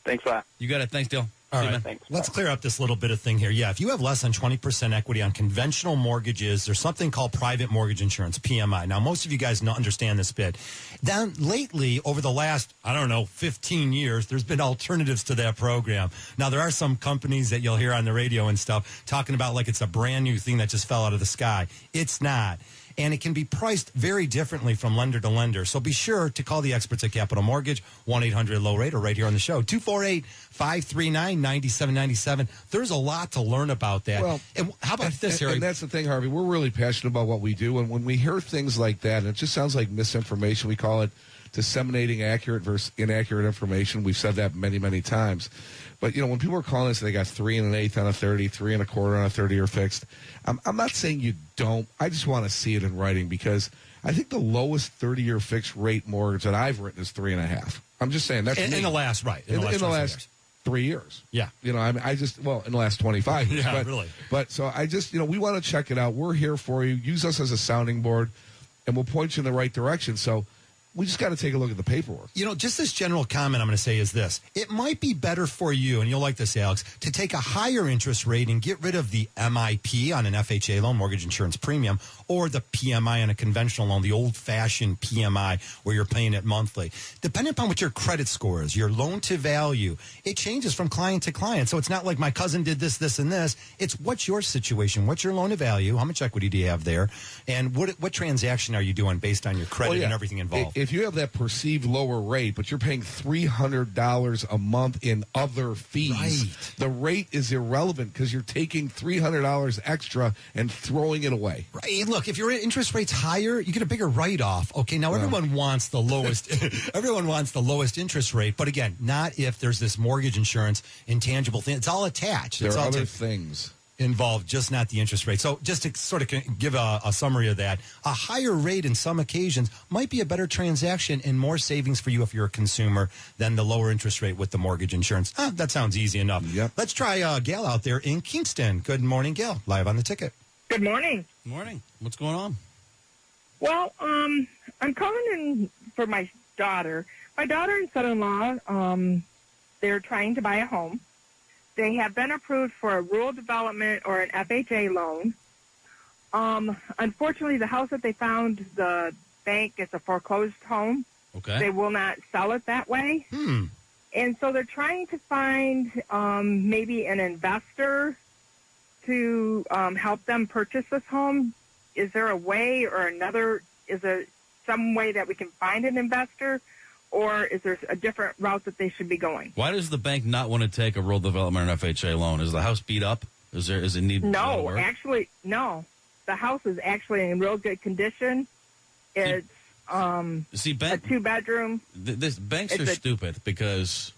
Thanks a lot. You got it. Thanks, Dale. All right. Thanks. Let's clear up this little bit of thing here. Yeah, if you have less than 20% equity on conventional mortgages, there's something called private mortgage insurance, PMI. Now, most of you guys understand this bit. Then lately, over the last, 15 years, there's been alternatives to that program. Now, there are some companies that you'll hear on the radio and stuff talking about like it's a brand new thing that just fell out of the sky. It's not. and it can be priced very differently from lender to lender. So be sure to call the experts at Capital Mortgage, 1-800-LOW-RATE, or right here on the show, 248-539-9797. There's a lot to learn about that. Well, and how about this, Harry? And that's the thing, Harvey. We're really passionate about what we do, and when we hear things like that, and it just sounds like misinformation. We call it disseminating accurate versus inaccurate information. We've said that many, many times. But, when people are calling us, they got 3 1/8 on a 30, 3 1/4 on a 30-year fixed. I'm not saying you don't. I just want to see it in writing, because I think the lowest 30-year fixed rate mortgage that I've written is 3.5. I'm just saying that's in the last, right? In the last 3 years. Yeah. In the last 25 years. Yeah, but, really. But so I just, we want to check it out. We're here for you. Use us as a sounding board, and we'll point you in the right direction. So we just got to take a look at the paperwork. Just this general comment I'm going to say is this. It might be better for you, and you'll like this, Alex, to take a higher interest rate and get rid of the MIP on an FHA loan, mortgage insurance premium, or the PMI on a conventional loan, the old-fashioned PMI where you're paying it monthly. Depending upon what your credit score is, your loan to value, it changes from client to client. So it's not like my cousin did this, this, and this. It's what's your situation? What's your loan to value? How much equity do you have there? And what transaction are you doing based on your credit and everything involved? If you have that perceived lower rate, but you're paying $300 a month in other fees, the rate is irrelevant because you're taking $300 extra and throwing it away. Right. Look, if your interest rate's higher, you get a bigger write-off. Okay, now everyone wants the lowest. Everyone wants the lowest interest rate, but again, not if there's this mortgage insurance intangible thing. It's all attached. There it's are all other things involved, just not the interest rate. So just to sort of give a summary of that, a higher rate in some occasions might be a better transaction and more savings for you if you're a consumer than the lower interest rate with the mortgage insurance. That sounds easy enough. Yep. Let's try Gail out there in Kingston. Good morning, Gail. Live on the ticket. Good morning. Morning. What's going on? Well, I'm calling in for my daughter. My daughter and son-in-law, they're trying to buy a home. They have been approved for a rural development or an FHA loan. Unfortunately, the house that they found, the bank, is a foreclosed home. Okay. They will not sell it that way. And so they're trying to find maybe an investor to help them purchase this home. Is there a way or another? Is there some way that we can find an investor? Or is there a different route that they should be going? Why does the bank not want to take a rural development or an FHA loan? Is the house beat up? Is it need? No, actually, no. The house is actually in real good condition. It's a 2-bedroom. Banks are stupid because,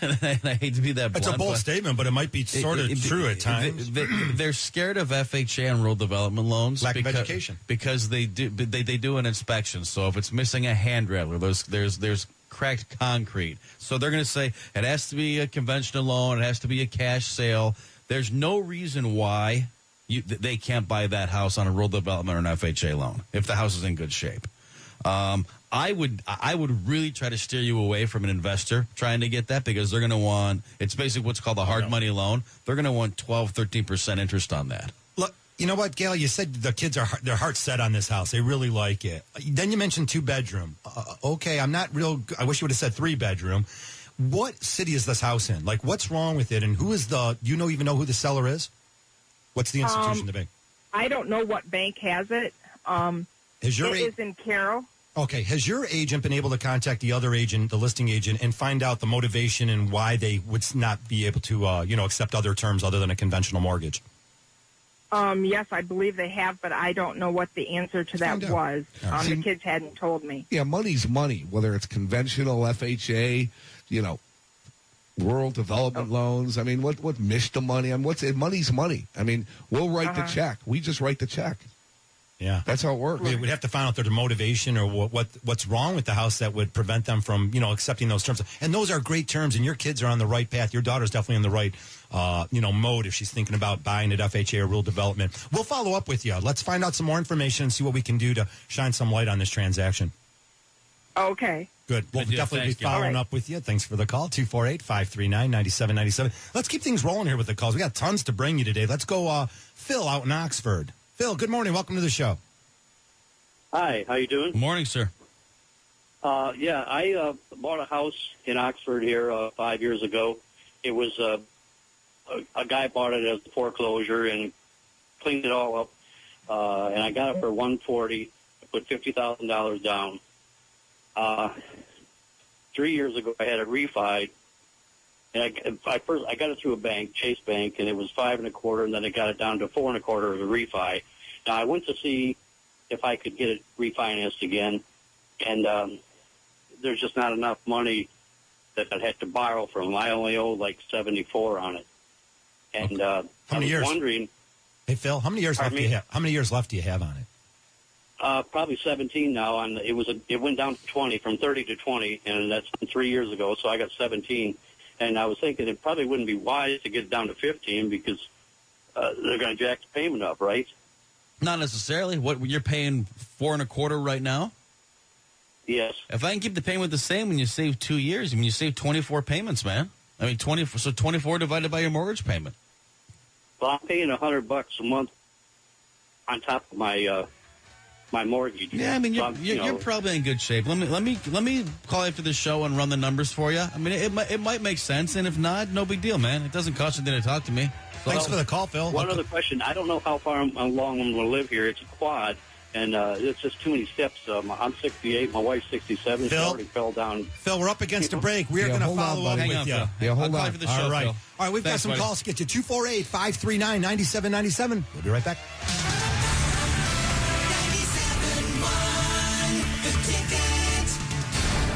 and I hate to be that blunt. It's a bold statement, but it might be sort of true at times. They're scared of FHA and rural development loans. Lack of education. Because they do an inspection. So if it's missing a handrail or there's cracked concrete, so they're going to say it has to be a conventional loan, it has to be a cash sale. There's no reason why they can't buy that house on a rural development or an FHA loan if the house is in good shape. I would really try to steer you away from an investor trying to get that, because they're going to want, it's basically what's called a hard money loan. They're going to want 12-13% interest on that. Look, you know what, Gail? You said the kids are their heart's set on this house. They really like it. Then you mentioned 2-bedroom. Okay, I'm not real. I wish you would have said 3-bedroom. What city is this house in? Like, what's wrong with it? And who is even know who the seller is? What's the institution, the bank? I don't know what bank has it. It is in Carroll. Okay. Has your agent been able to contact the other agent, the listing agent, and find out the motivation and why they would not be able to, accept other terms other than a conventional mortgage? Yes, I believe they have, but I don't know what the answer to that was. The kids hadn't told me. Yeah, money's money, whether it's conventional, FHA, rural development loans. I mean, what Mishta money? Money's money. I mean, we'll write the check. We just write the check. Yeah, that's how it works. We'd have to find out their motivation or what's wrong with the house that would prevent them from accepting those terms. And those are great terms, and your kids are on the right path. Your daughter's definitely on the right mode if she's thinking about buying at FHA or rural development. We'll follow up with you. Let's find out some more information and see what we can do to shine some light on this transaction. Okay. Good. We'll definitely be following up with you. Thanks for the call. 248-539-9797. Let's keep things rolling here with the calls. We got tons to bring you today. Let's go Phil out in Oxford. Phil, good morning. Welcome to the show. Hi. How you doing? Good morning, sir. I bought a house in Oxford here 5 years ago. It was a guy bought it as a foreclosure and cleaned it all up. and I got it for $140. I put $50,000 down. 3 years ago, I had a refi, and I got it through a bank, Chase Bank, and it was 5 1/4, and then I got it down to 4 1/4 as a refi. Now I went to see if I could get it refinanced again, and there's just not enough money that I'd have to borrow from. I only owe like $74 on it, and How many years? Wondering. Hey Phil, how many years left do you have? How many years left do you have on it? Probably 17 now. And it went down to 20, from 30 to 20, and that's 3 years ago. So I got 17, and I was thinking it probably wouldn't be wise to get it down to 15 because they're going to jack the payment up, right? Not necessarily. What you're paying 4 1/4 right now? Yes. If I can keep the payment the same when you save 2 years, I mean, you save 24 payments, man. I mean, 24 divided by your mortgage payment. Well, I'm paying $100 a month on top of my my mortgage. Yeah, I mean, you're probably in good shape. Let me call after the show and run the numbers for you. I mean, it might make sense, and if not, no big deal, man. It doesn't cost you anything to talk to me. Thanks for the call, Phil. One other question. I don't know how long I'm going to live here. It's a quad, and it's just too many steps. I'm 68. My wife's 67. She already fell down. Phil, we're up against a break. We're going to follow up with you. Yeah, hold on. After the show, All right. Phil. All right, we've got Thanks, some buddy. calls to get you. 248-539-9797. We'll be right back.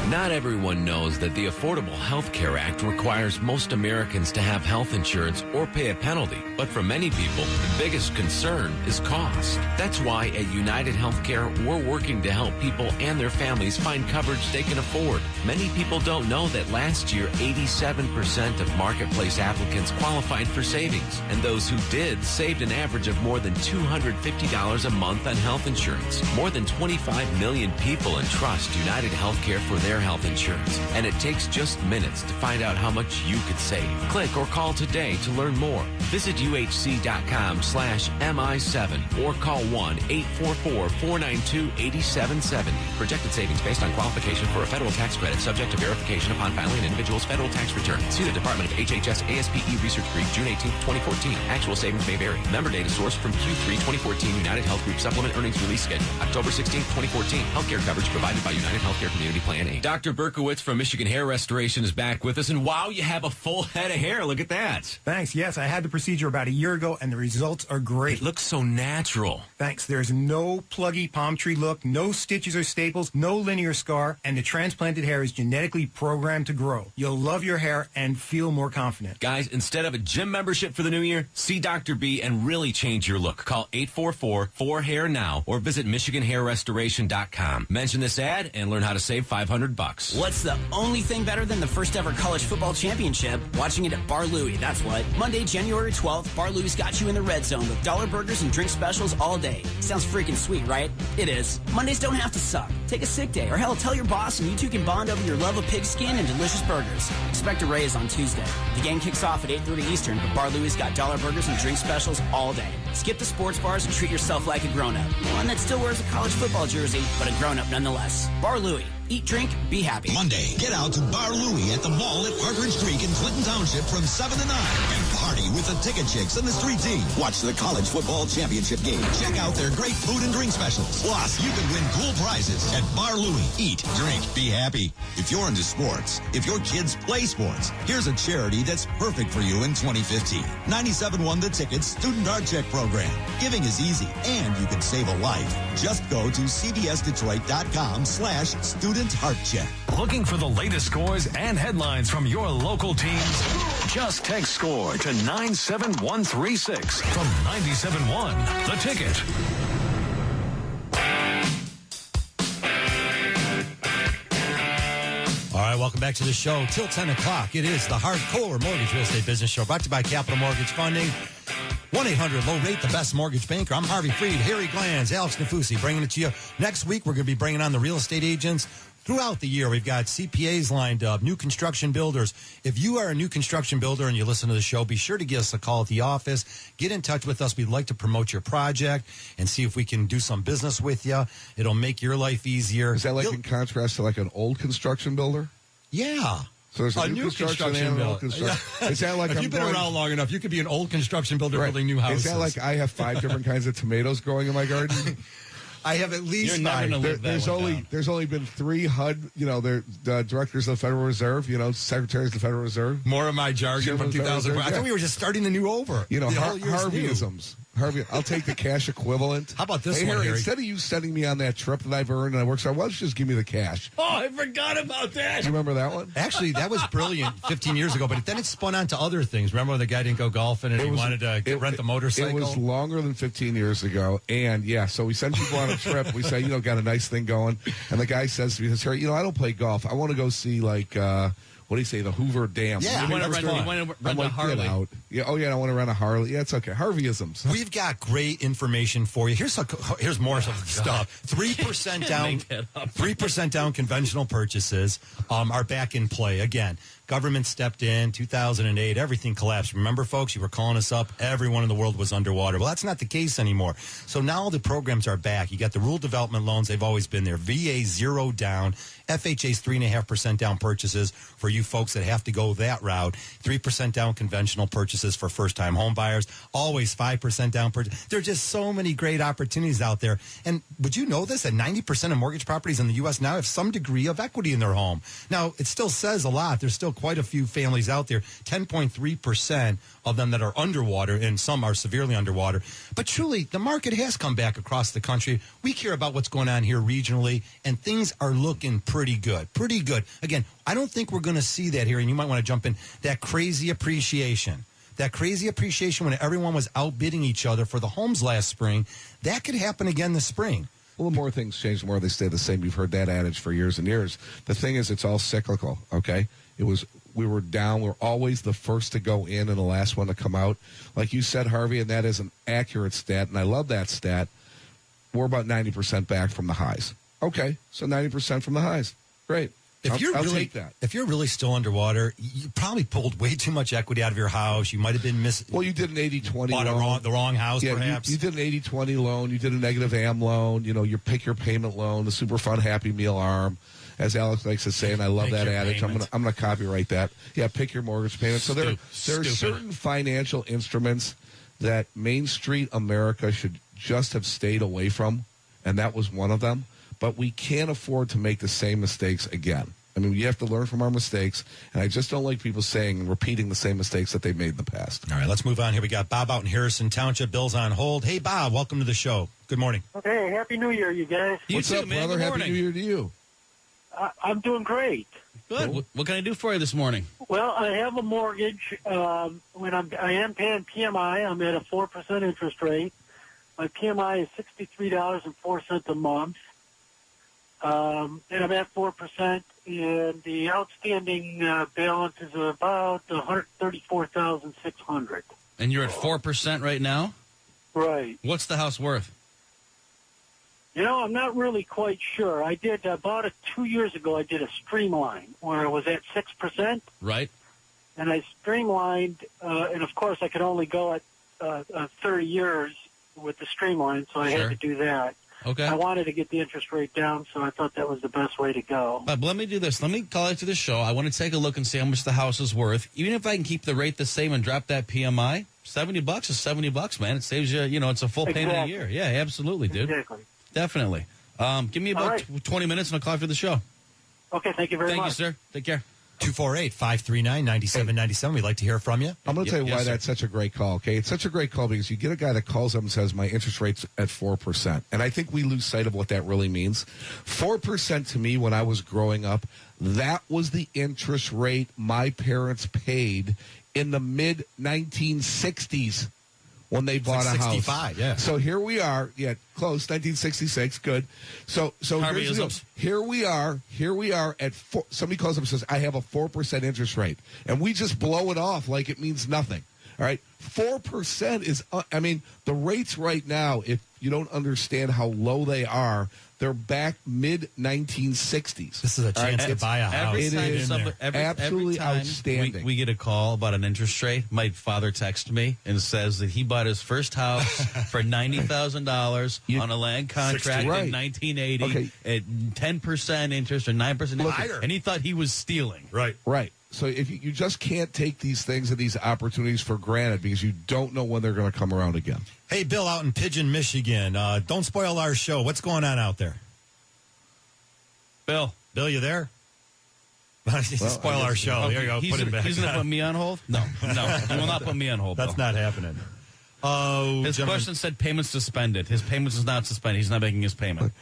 Not everyone knows that the Affordable Health Care Act requires most Americans to have health insurance or pay a penalty. But for many people, the biggest concern is cost. That's why at United Healthcare, we're working to help people and their families find coverage they can afford. Many people don't know that last year, 87% of marketplace applicants qualified for savings. And those who did saved an average of more than $250 a month on health insurance. More than 25 million people entrust United Healthcare for their health insurance, and it takes just minutes to find out how much you could save. Click or call today to learn more. Visit uhc.com/MI7 or call 1-844-492-8770. Projected savings based on qualification for a federal tax credit subject to verification upon filing an individual's federal tax return. See the Department of HHS ASPE Research Brief, June 18, 2014. Actual savings may vary. Member data sourced from Q3 2014 United Health Group Supplement Earnings Release Schedule. October 16, 2014. Healthcare coverage provided by United Healthcare Community Plan A. Dr. Berkowitz from Michigan Hair Restoration is back with us, and wow, you have a full head of hair. Look at that. Thanks. Yes, I had the procedure about a year ago, and the results are great. It looks so natural. Thanks. There's no pluggy palm tree look, no stitches or staples, no linear scar, and the transplanted hair is genetically programmed to grow. You'll love your hair and feel more confident. Guys, instead of a gym membership for the new year, see Dr. B and really change your look. Call 844-4HAIR now or visit MichiganHairRestoration.com. Mention this ad and learn how to save $500. What's the only thing better than the first ever college football championship? Watching it at Bar Louie, that's what. Monday, January 12th, Bar Louie's got you in the red zone with dollar burgers and drink specials all day. Sounds freaking sweet, right? It is. Mondays don't have to suck. Take a sick day, or hell, tell your boss and you two can bond over your love of pig skin and delicious burgers. Expect a raise on Tuesday. The game kicks off at 8:30 Eastern, but Bar Louie's got dollar burgers and drink specials all day. Skip the sports bars and treat yourself like a grown-up. One that still wears a college football jersey, but a grown-up nonetheless. Bar Louie. Eat, drink, be happy. Monday, get out to Bar Louie at the mall at Partridge Creek in Clinton Township from 7 to 9 and party with the Ticket Chicks and the Street Team. Watch the college football championship game. Check out their great food and drink specials. Plus, you can win cool prizes at Bar Louie. Eat, drink, be happy. If you're into sports, if your kids play sports, here's a charity that's perfect for you in 2015. 97.1 The Ticket's Student Art Check Program. Giving is easy, and you can save a life. Just go to cbsdetroit.com/student Heart Check. Looking for the latest scores and headlines from your local teams? Just text SCORE to 97136 from 97.1 The Ticket. All right, welcome back to the show. Till 10 o'clock, it is the Hardcore Mortgage Real Estate Business Show, brought to you by Capital Mortgage Funding. 1-800-LOW-RATE, the best mortgage banker. I'm Harvey Freed, Harry Glanz, Alex Nafusi, bringing it to you. Next week, we're going to be bringing on the real estate agents. Throughout the year, we've got CPAs lined up, new construction builders. If you are a new construction builder and you listen to the show, be sure to give us a call at the office. Get in touch with us. We'd like to promote your project and see if we can do some business with you. It'll make your life easier. Is that like in contrast to like an old construction builder? Yeah. So there's a new construction and an old construction. Is that like if you've been around long enough, you could be an old construction builder building new houses. Is that like I have 5 different kinds of tomatoes growing in my garden? I have at least You're never 5. gonna live that one down. There's only been 3 HUD, they're directors of the Federal Reserve, secretaries of the Federal Reserve. More of my jargon from 2004. I thought we were just starting the new over. Harveyisms. Harvey, I'll take the cash equivalent. How about this hey, one, Harry? Harry? Instead of you sending me on that trip that I've earned and I worked so, why don't you just give me the cash? Oh, I forgot about that. Do you remember that one? Actually, that was brilliant 15 years ago, but then it spun on to other things. Remember when the guy didn't go golfing and he wanted to rent the motorcycle? It was longer than 15 years ago. And, so we send people on a trip. We say, got a nice thing going. And the guy says to me, Harry, I don't play golf. I want to go see, what do you say, the Hoover Dam. Yeah, you want to rent a Harley. Out. Yeah, I want to rent a Harley. Yeah, it's okay. Harveyisms. We've got great information for you. Here's more stuff. 3% down. 3% down conventional purchases are back in play again. Government stepped in 2008. Everything collapsed. Remember, folks, you were calling us up. Everyone in the world was underwater. Well, that's not the case anymore. So now the programs are back. You got the rural development loans. They've always been there. VA 0 down. FHA's 3.5% down purchases for you folks that have to go that route. 3% down conventional purchases for first-time home buyers. Always 5% down purchase. There are just so many great opportunities out there. And would you know this? That 90% of mortgage properties in the U.S. now have some degree of equity in their home. Now, it still says a lot. There's still quite a few families out there. 10.3% of them that are underwater, and some are severely underwater. But truly, the market has come back across the country. We care about what's going on here regionally, and things are looking pretty good. Pretty good. Again, I don't think we're going to see that here, and you might want to jump in, that crazy appreciation. That crazy appreciation when everyone was outbidding each other for the homes last spring, that could happen again this spring. Well, the more things change, the more they stay the same. You've heard that adage for years and years. The thing is, it's all cyclical, okay? We were down. We're always the first to go in and the last one to come out. Like you said, Harvey, and that is an accurate stat, and I love that stat. We're about 90% back from the highs. Okay, so 90% from the highs. Great. I'll take that. If you're really still underwater, you probably pulled way too much equity out of your house. You might have been Well, you did an 80-20 loan. The wrong house, perhaps. You did an 80-20 loan. You did a negative AM loan. You pick your payment loan, the Super Fun Happy Meal ARM, as Alex likes to say, and I love that adage. I'm gonna copyright that. Yeah, pick your mortgage payment. So there are certain financial instruments that Main Street America should just have stayed away from, and that was one of them. But we can't afford to make the same mistakes again. I mean, we have to learn from our mistakes, and I just don't like people saying and repeating the same mistakes that they made in the past. All right, let's move on here. We got Bob out in Harrison Township. Bill's on hold. Hey, Bob, welcome to the show. Good morning. Okay, Happy New Year, you guys. What's up, brother? Happy New Year to you. I'm doing great. Good. What can I do for you this morning? Well, I have a mortgage. I am paying PMI. I'm at a 4% interest rate. My PMI is $63.04 a month. And I'm at 4%, and the outstanding balance is about $134,600. And you're at 4% right now? Right. What's the house worth? I'm not really quite sure. I did about 2 years ago. I did a streamline where it was at 6%. Right. And I streamlined, and of course I could only go at 30 years with the streamline, so I had to do that. Okay. I wanted to get the interest rate down, so I thought that was the best way to go. But let me do this. Let me call after the show. I want to take a look and see how much the house is worth. Even if I can keep the rate the same and drop that PMI, $70 is $70, man. It saves you, it's a full payment a year. Yeah, absolutely, dude. Exactly. Definitely. Give me about 20 minutes and I'll call after the show. Okay, thank you very much. Thank you, sir. Take care. 248-539-9797. We'd like to hear from you. I'm going to tell you why that's such a great call, okay? It's such a great call because you get a guy that calls up and says, my interest rate's at 4%. And I think we lose sight of what that really means. 4% to me when I was growing up, that was the interest rate my parents paid in the mid-1960s when they bought a house. 65, yeah. So here we are, close, 1966, good. So here's the deal. Here we are at somebody calls up and says, I have a 4% interest rate. And we just blow it off like it means nothing. All right? 4% is, the rates right now, if you don't understand how low they are, they're back mid-1960s. This is a chance to buy a house. It is absolutely every time outstanding. We get a call about an interest rate. My father texts me and says that he bought his first house for $90,000 on a land contract in 1980 at 10% interest or 9% interest, and he thought he was stealing. Right. Right. So if you just can't take these things and these opportunities for granted because you don't know when they're going to come around again. Hey, Bill, out in Pigeon, Michigan. Don't spoil our show. What's going on out there? Bill, you there? Spoil our show. There you go. Put it back. He's going to put me on hold? No. He will not put me on hold. That's not happening. His question said payments suspended. His payments is not suspended. He's not making his payment.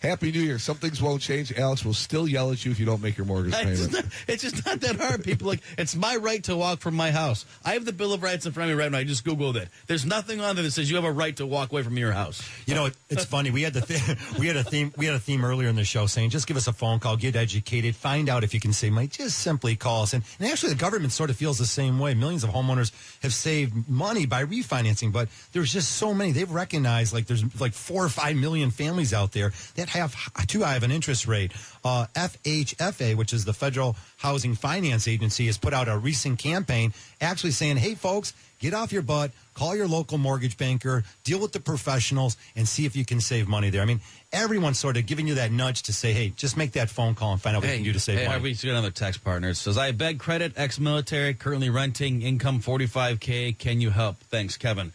Happy New Year. Some things won't change. Alex will still yell at you if you don't make your mortgage payment. It's just not that hard. People it's my right to walk from my house. I have the Bill of Rights in front of me right now. I just Googled it. There's nothing on there that says you have a right to walk away from your house. You know, it's funny. We had a theme earlier in the show saying just give us a phone call, get educated, find out if you can save money. Just simply call us. And actually, the government sort of feels the same way. Millions of homeowners have saved money by refinancing, but there's just so many. They've recognized there's 4 or 5 million families out there that have too high of an interest rate. FHFA, which is the Federal Housing Finance Agency, has put out a recent campaign actually saying, hey, folks, get off your butt, call your local mortgage banker, deal with the professionals, and see if you can save money there. I mean, everyone's sort of giving you that nudge to say, hey, just make that phone call and find out what you can do to save money. Harvey, got another text partner. It says, I beg credit, ex-military, currently renting, income $45K. Can you help? Thanks, Kevin.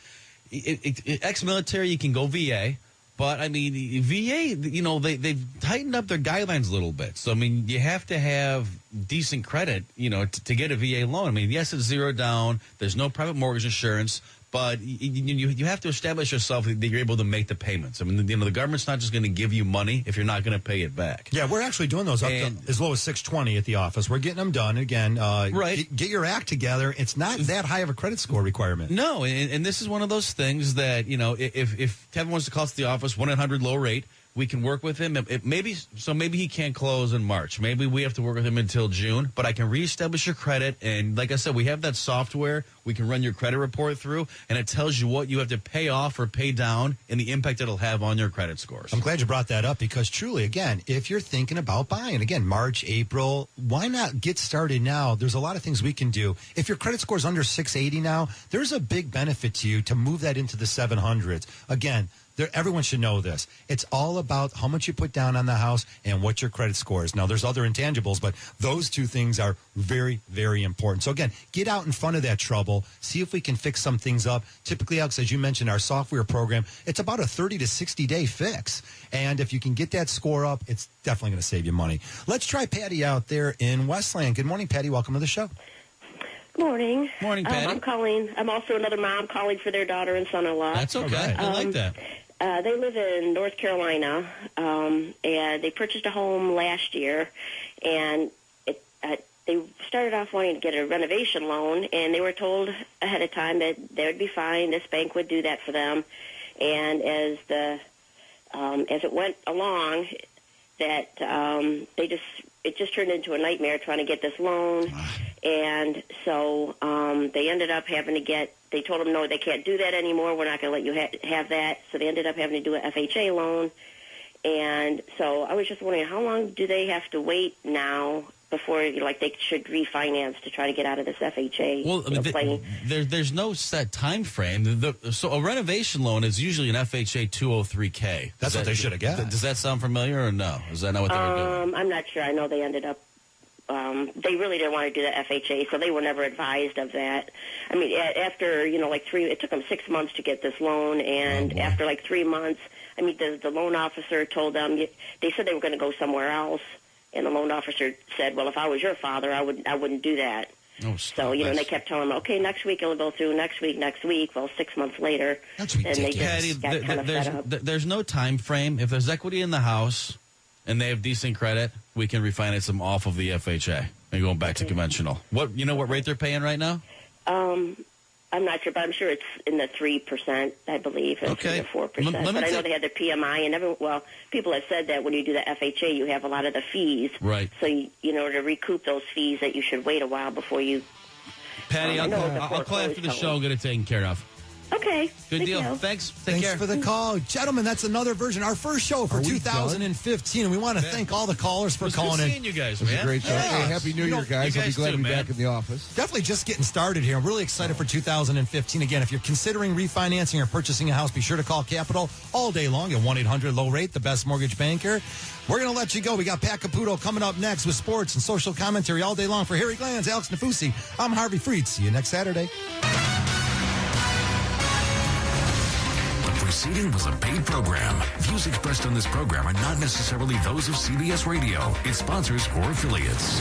Ex-military, you can go VA. But, I mean, VA, they've tightened up their guidelines a little bit. So, I mean, you have to have decent credit, to get a VA loan. I mean, yes, it's zero down. There's no private mortgage insurance. But you have to establish yourself that you're able to make the payments. I mean, the government's not just going to give you money if you're not going to pay it back. Yeah, we're actually doing those up to as low as $620 at the office. We're getting them done. Again, right. Get your act together. It's not that high of a credit score requirement. No, and this is one of those things that, if Kevin wants to call to the office, 1-800 low rate, we can work with him. Maybe he can't close in March. Maybe we have to work with him until June. But I can reestablish your credit. And like I said, we have that software we can run your credit report through, and it tells you what you have to pay off or pay down and the impact it'll have on your credit scores. I'm glad you brought that up because truly, again, if you're thinking about buying, again, March, April, why not get started now? There's a lot of things we can do. If your credit score is under 680 now, there's a big benefit to you to move that into the 700s. Again, everyone should know this. It's all about how much you put down on the house and what your credit score is. Now, there's other intangibles, but those two things are very, very important. So, again, get out in front of that trouble. See if we can fix some things up. Typically, Alex, as you mentioned, our software program, it's about a 30 to 60-day fix. And if you can get that score up, it's definitely going to save you money. Let's try Patty out there in Westland. Good morning, Patty. Welcome to the show. Morning. Morning, Patty. I'm calling. I'm also another mom calling for their daughter and son-in-law. That's okay. I like that. They live in North Carolina, and they purchased a home last year, and they started off wanting to get a renovation loan, and they were told ahead of time that they would be fine. This bank would do that for them, and as it went along, that it just turned into a nightmare trying to get this loan, and so they ended up having to get. They told them, no, they can't do that anymore. We're not going to let you have that. So they ended up having to do an FHA loan. And so I was just wondering, how long do they have to wait now before, they should refinance to try to get out of this FHA? Well, there's no set time frame. So a renovation loan is usually an FHA 203K. That's what they should have got. Does that sound familiar or no? Is that not what they were doing? I'm not sure. I know they ended up. They really didn't want to do the FHA, so they were never advised of that. I mean, after, it took them 6 months to get this loan, and after 3 months, I mean, the loan officer told them, they said they were going to go somewhere else, and the loan officer said, well, if I was your father, I wouldn't do that. Oh, so, and they kept telling them, okay, next week it'll go through, next week. Well, 6 months later, that's ridiculous. And they just got kind of fed up. There's no time frame. If there's equity in the house and they have decent credit, we can refinance them off of the FHA and going back to conventional. What rate they're paying right now? I'm not sure, but I'm sure it's in the 3%, I believe, or 3 to 4%. But I know they had the PMI, and people have said that when you do the FHA, you have a lot of the fees. Right. So in order to recoup those fees, that you should wait a while before you. Patty, I'll call after the show and get it taken care of. Okay. Good Thank deal. you. Thanks. Take Thanks care. for the call. Gentlemen, that's another version. Our first show for 2015. And we want to thank all the callers for calling in. Seeing you guys, It was man. a great show. Hey, Happy New Year, guys. I'll be glad to be back in the office. Definitely just getting started here. I'm really excited for 2015. Again, if you're considering refinancing or purchasing a house, be sure to call Capital all day long at 1-800-LOW-RATE, the best mortgage banker. We're going to let you go. We got Pat Caputo coming up next with sports and social commentary all day long. For Harry Glanz, Alex Nafusi, I'm Harvey Freed. See you next Saturday. Proceeding was a paid program. Views expressed on this program are not necessarily those of CBS Radio, its sponsors, or affiliates.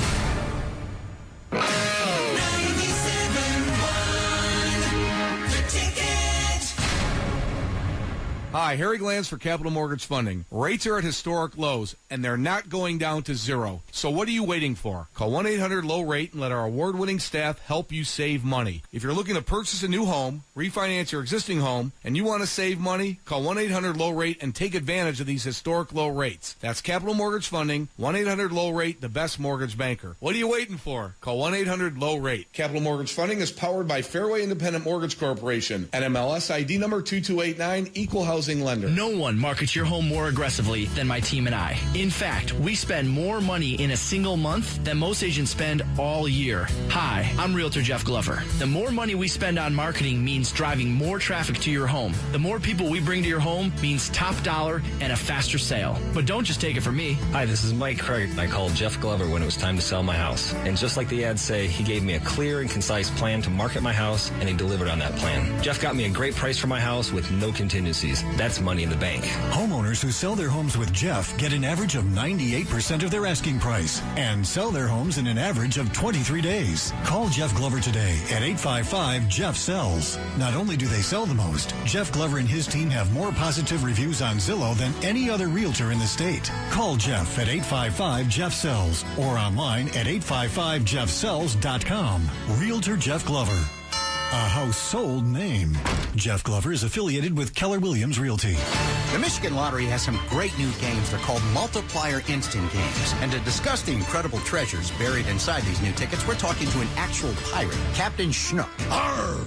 Hi, Harry Glanz for Capital Mortgage Funding. Rates are at historic lows, and they're not going down to zero. So what are you waiting for? Call 1-800-LOW-RATE and let our award-winning staff help you save money. If you're looking to purchase a new home, refinance your existing home, and you want to save money, call 1-800-LOW-RATE and take advantage of these historic low rates. That's Capital Mortgage Funding, 1-800-LOW-RATE, the best mortgage banker. What are you waiting for? Call 1-800-LOW-RATE. Capital Mortgage Funding is powered by Fairway Independent Mortgage Corporation, NMLS ID number 2289, Equal Housing Lender. No one markets your home more aggressively than my team and I. In fact, we spend more money in a single month than most agents spend all year. Hi, I'm Realtor Jeff Glover. The more money we spend on marketing means driving more traffic to your home. The more people we bring to your home means top dollar and a faster sale. But don't just take it from me. Hi, this is Mike Craig. I called Jeff Glover when it was time to sell my house. And just like the ads say, he gave me a clear and concise plan to market my house, and he delivered on that plan. Jeff got me a great price for my house with no contingencies. That's money in the bank. Homeowners who sell their homes with Jeff get an average of 98% of their asking price and sell their homes in an average of 23 days. Call Jeff Glover today at 855-JEFF-SELLS. Not only do they sell the most, Jeff Glover and his team have more positive reviews on Zillow than any other realtor in the state. Call Jeff at 855-JEFF-SELLS or online at 855jeffsells.com. Realtor Jeff Glover. A household name. Jeff Glover is affiliated with Keller Williams Realty. The Michigan Lottery has some great new games. They're called Multiplier Instant Games. And to discuss the incredible treasures buried inside these new tickets, we're talking to an actual pirate, Captain Schnook. Arr!